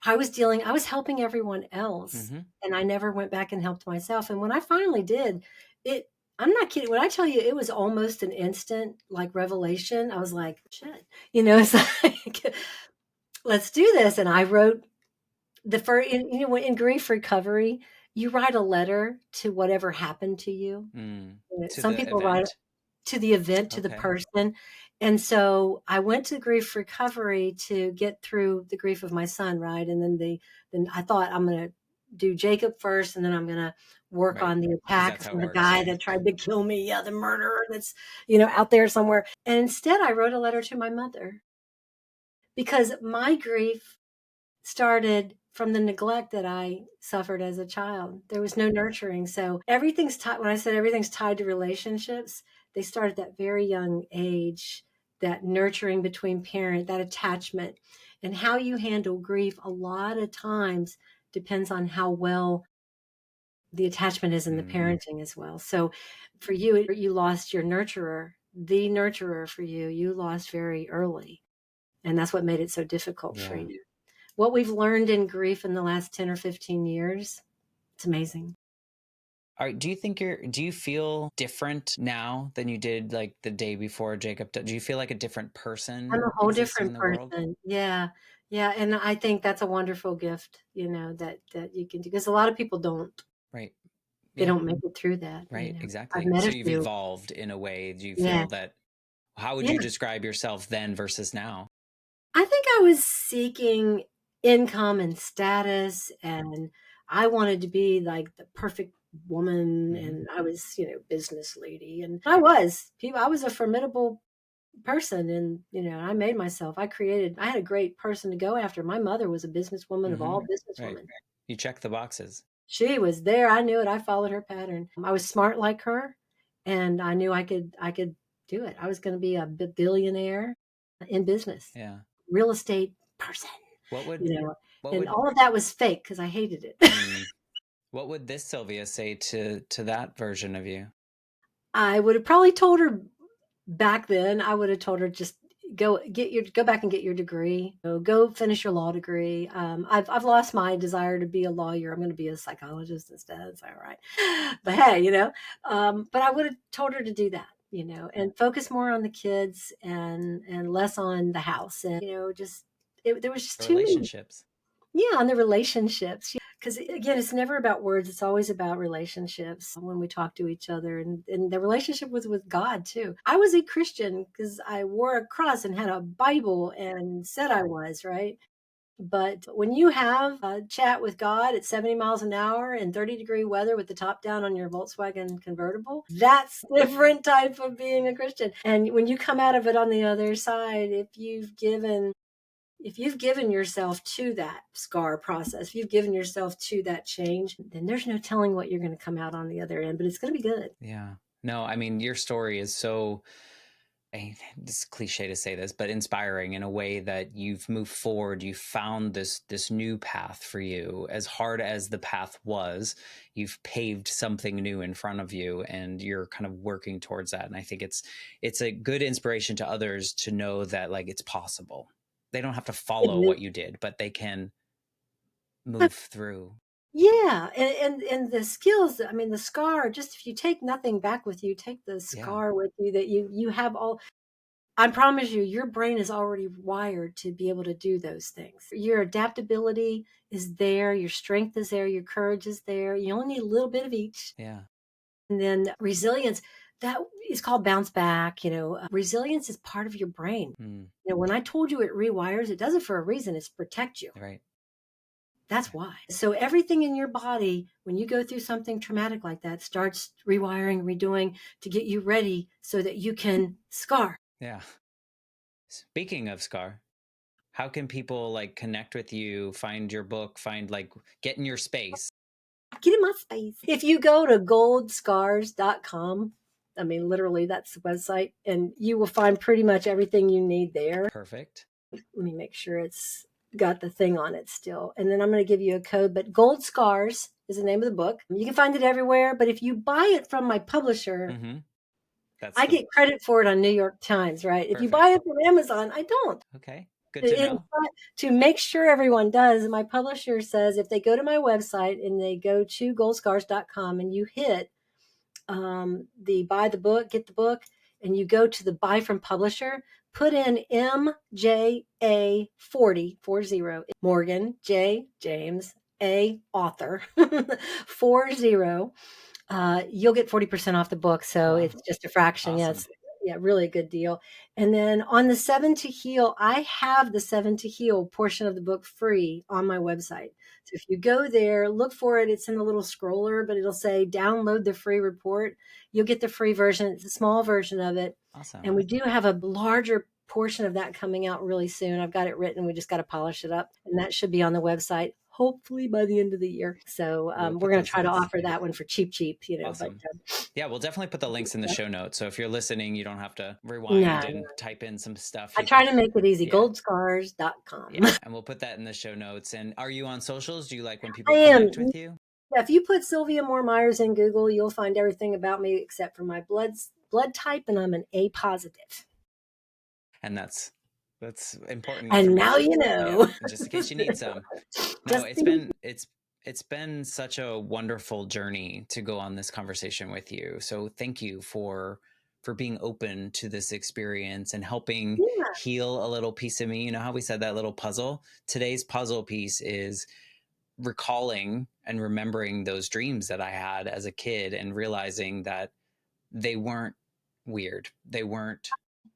I was helping everyone else Mm-hmm. and I never went back and helped myself. And when I finally did, it I'm not kidding. When I tell you it was almost an instant like revelation, I was like, shit, it's like, let's do this. And I wrote the first, in grief recovery, you write a letter to whatever happened to you. Mm. To Some the people write event. to the event, to the Okay. person. And so I went to grief recovery to get through the grief of my son, right? And then I thought I'm going to do Jacob first, and then I'm going to work Right. on the Because attack that's how it from the works. guy Right. that tried to kill me. Yeah, the murderer that's, out there somewhere. And instead, I wrote a letter to my mother because my grief started from the neglect that I suffered as a child. There was no nurturing. So everything's tied. When I said everything's tied to relationships, they start at that very young age, that nurturing between parent, that attachment, and how you handle grief a lot of times depends on how well the attachment is in the Mm. parenting as well. So for you, you lost your nurturer, the nurturer for you, you lost very early. And that's what made it so difficult for Yeah. you. What we've learned in grief in the last 10 or 15 years, it's amazing. All right. Do you feel different now than you did like the day before Jacob? Do you feel like a different I'm person a whole existing in different the world? person. Yeah. Yeah. And I think that's a wonderful gift, that you can do because a lot of people don't. Right. They Yeah. don't make it through that, Right. I've Exactly. met So a you've few. evolved in a way. Do you Yeah. feel that? How would Yeah. you describe yourself then versus now? I think I was seeking income and status, and I wanted to be like the perfect woman, Mm-hmm. and I was, business lady, and I was a formidable person, and I made myself. I had a great person to go after. My mother was a businesswoman of Mm-hmm. all Right. businesswomen. You check the boxes. She was there. I knew it. I followed her pattern. I was smart like her, and I knew I could do it. I was going to be a billionaire in business, Yeah. real estate person, What would you know, what and would all of that was fake because I hated it. mm, what would this Sylvia say to that version of you? I would have probably told her back then, I would have told her, just go back and get your degree. Go finish your law degree. I've lost my desire to be a lawyer. I'm going to be a psychologist instead. It's all right. But hey, but I would have told her to do that, and focus more on the kids and less on the house. And, just, there was just too many. Relationships. Yeah, on the relationships. Because again, it's never about words. It's always about relationships when we talk to each other, and the relationship with God too. I was a Christian because I wore a cross and had a Bible and said I was, right? But when you have a chat with God at 70 miles an hour in 30-degree weather with the top down on your Volkswagen convertible, that's a different type of being a Christian. And when you come out of it on the other side, if you've given yourself to that S.C.A.R process, if you've given yourself to that change, then there's no telling what you're going to come out on the other end, but it's going to be good. Yeah. No, I mean, your story is so, it's cliche to say this, but inspiring in a way that you've moved forward. You found this new path for you. As hard as the path was, you've paved something new in front of you, and you're kind of working towards that. And I think it's a good inspiration to others to know that like it's possible. They don't have to follow what you did, but they can move through. Yeah, and the skills, I mean, the S.C.A.R, just if you take nothing back with you, take the Yeah. S.C.A.R with you, that you have all. I promise you, your brain is already wired to be able to do those things. Your adaptability is there, your strength is there, your courage is there. You only need a little bit of each. Yeah. And then resilience, that is called bounce back. Resilience is part of your brain. Mm, When I told you it rewires, it does it for a reason. It's to protect you. right. That's why. So everything in your body, when you go through something traumatic like that, starts rewiring, redoing to get you ready so that you can S.C.A.R. Yeah. Speaking of S.C.A.R, how can people like connect with you, find your book, find like get in your space? Get in my space. If you go to goldscars.com, I mean, literally, that's the website, and you will find pretty much everything you need there. Perfect. Let me make sure it's got the thing on it still. And then I'm going to give you a code, but Gold Scars is the name of the book. You can find it everywhere, but if you buy it from my publisher, Mm-hmm. That's I the get credit for it on New York Times, right? If you buy perfect. it from Amazon, I don't. Okay. Good to know. To make sure everyone does, my publisher says if they go to my website and they go to goldscars.com and you hit the buy the book, get the book, and you go to the buy from publisher, put in MJA 40, Morgan, J, James, A, author, 40, you'll get 40% off the book. So Wow. it's just a fraction. Yeah, Awesome. it's yeah, really a good deal. And then on the Seven to Heal, I have the Seven to Heal portion of the book free on my website. So if you go there, look for it. It's in the little scroller, but it'll say download the free report. You'll get the free version. It's a small version of it. Awesome. And we do have a larger portion of that coming out really soon. I've got it written. We just got to polish it up. And that should be on the website hopefully by the end of the year. So We'll we're put going to those try to links. offer that one for cheap, but Awesome. Yeah, we'll definitely put the links in the show notes. So if you're listening, you don't have to rewind no, and type in some stuff. I You can, try to make it easy. yeah, Goldscars.com. yeah. And we'll put that in the show notes. And are you on socials? Do you like when I people am. connect with you? Yeah, if you put Sylvia Moore Myers in Google, you'll find everything about me except for my blood type, and I'm an A positive. And that's important And now information. you Yep. know. And just in case you need some. No, Just in it's been such a wonderful journey to go on this conversation with you. So thank you for being open to this experience and helping yeah, heal a little piece of me. You know how we said that little puzzle? Today's puzzle piece is recalling and remembering those dreams that I had as a kid and realizing that they weren't weird. They weren't,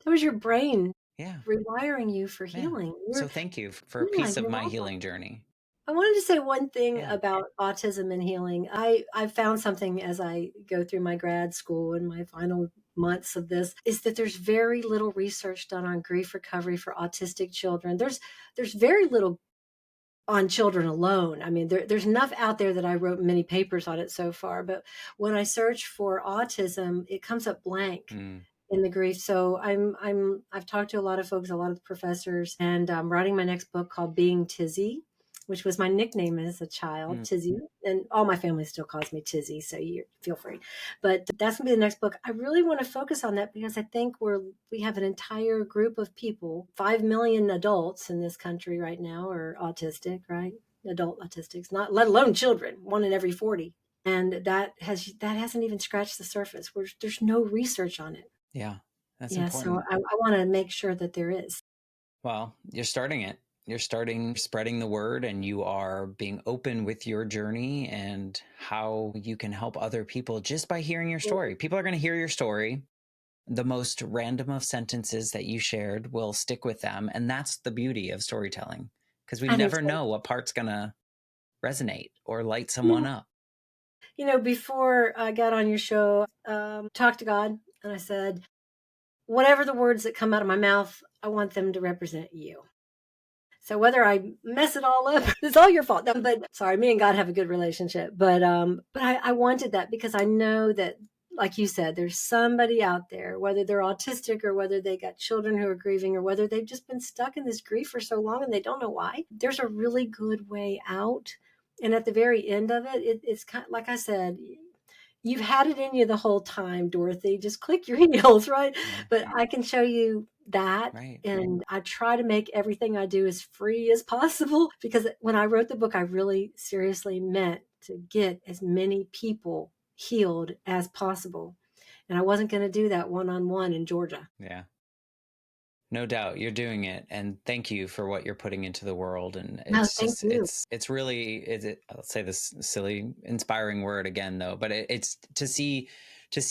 that was your brain yeah, rewiring you for yeah. healing. So thank you for a Yeah, piece of you're my welcome. healing journey. I wanted to say one thing Yeah. about autism and healing. I found something as I go through my grad school and my final months of this is that there's very little research done on grief recovery for autistic children. There's very little on children alone. I mean, there's enough out there that I wrote many papers on it so far, but when I search for autism, it comes up blank Mm, in the grief. So I've talked to a lot of folks, a lot of the professors, and I'm writing my next book called Being Tizzy, which was my nickname as a child, mm. Tizzy. And all my family still calls me Tizzy, so you feel free. But that's gonna be the next book. I really want to focus on that because I think we have an entire group of people, 5 million adults in this country right now are autistic, right? Adult autistics, not let alone children, one in every 40. And that hasn't even scratched the surface. There's no research on it. Yeah, that's Yeah, so important. I want to make sure that there is. Well, you're starting it. You're starting spreading the word, and you are being open with your journey and how you can help other people just by hearing your story. People are going to hear your story. The most random of sentences that you shared will stick with them. And that's the beauty of storytelling, because we I think never so. know what part's going to resonate or light someone Yeah. up. Before I got on your show, talked to God, and I said, whatever the words that come out of my mouth, I want them to represent you. So whether I mess it all up, it's all your fault. No, but sorry, me and God have a good relationship. But I wanted that because I know that, like you said, there's somebody out there, whether they're autistic or whether they got children who are grieving or whether they've just been stuck in this grief for so long and they don't know why. There's a really good way out. And at the very end of it, it's kind of, like I said, you've had it in you the whole time, Dorothy. Just click your heels, right? Yeah. But I can show you that. Right. And I try to make everything I do as free as possible because when I wrote the book, I really seriously meant to get as many people healed as possible. And I wasn't going to do that one-on-one in Georgia. Yeah. No doubt you're doing it, and thank you for what you're putting into the world. And No, it's thank just you. it's really I'll say this silly inspiring word again though, but it's to see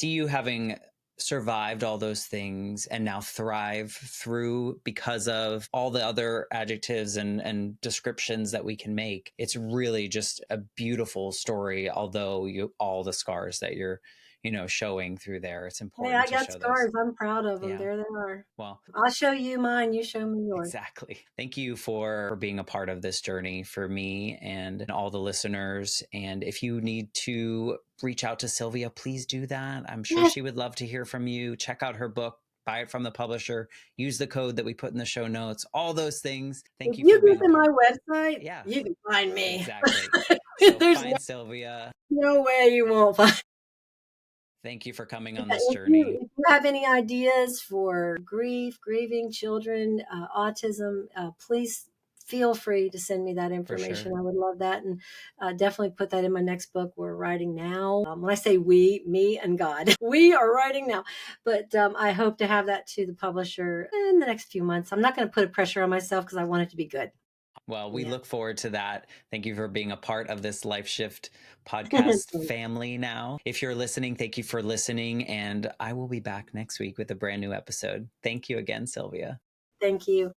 you having survived all those things and now thrive through because of all the other adjectives and descriptions that we can make. It's really just a beautiful story, although all the scars that you're showing through there, it's Hey, important I to got show those. scars. I'm proud of them. Yeah. There they are. Well, I'll show you mine. You show me yours. exactly. Thank you for being a part of this journey for me and all the listeners. And if you need to reach out to Sylvia, please do that. I'm sure Yes. she would love to hear from you. Check out her book, buy it from the publisher, use the code that we put in the show notes, all those things. Thank If you you for go being a to my part. website, Yeah, you can find me. exactly. So There's find Sylvia. no way you won't find. Thank you for coming on this If journey. you have any ideas for grief, grieving children, autism, please feel free to send me that For information. sure. I would love that, and definitely put that in my next book we're writing now. When I say we, me and God, we are writing now. But I hope to have that to the publisher in the next few months. I'm not going to put a pressure on myself because I want it to be good. Well, we Yeah. look forward to that. Thank you for being a part of this Life Shift podcast family now. If you're listening, thank you for listening. And I will be back next week with a brand new episode. Thank you again, Sylvia. Thank you.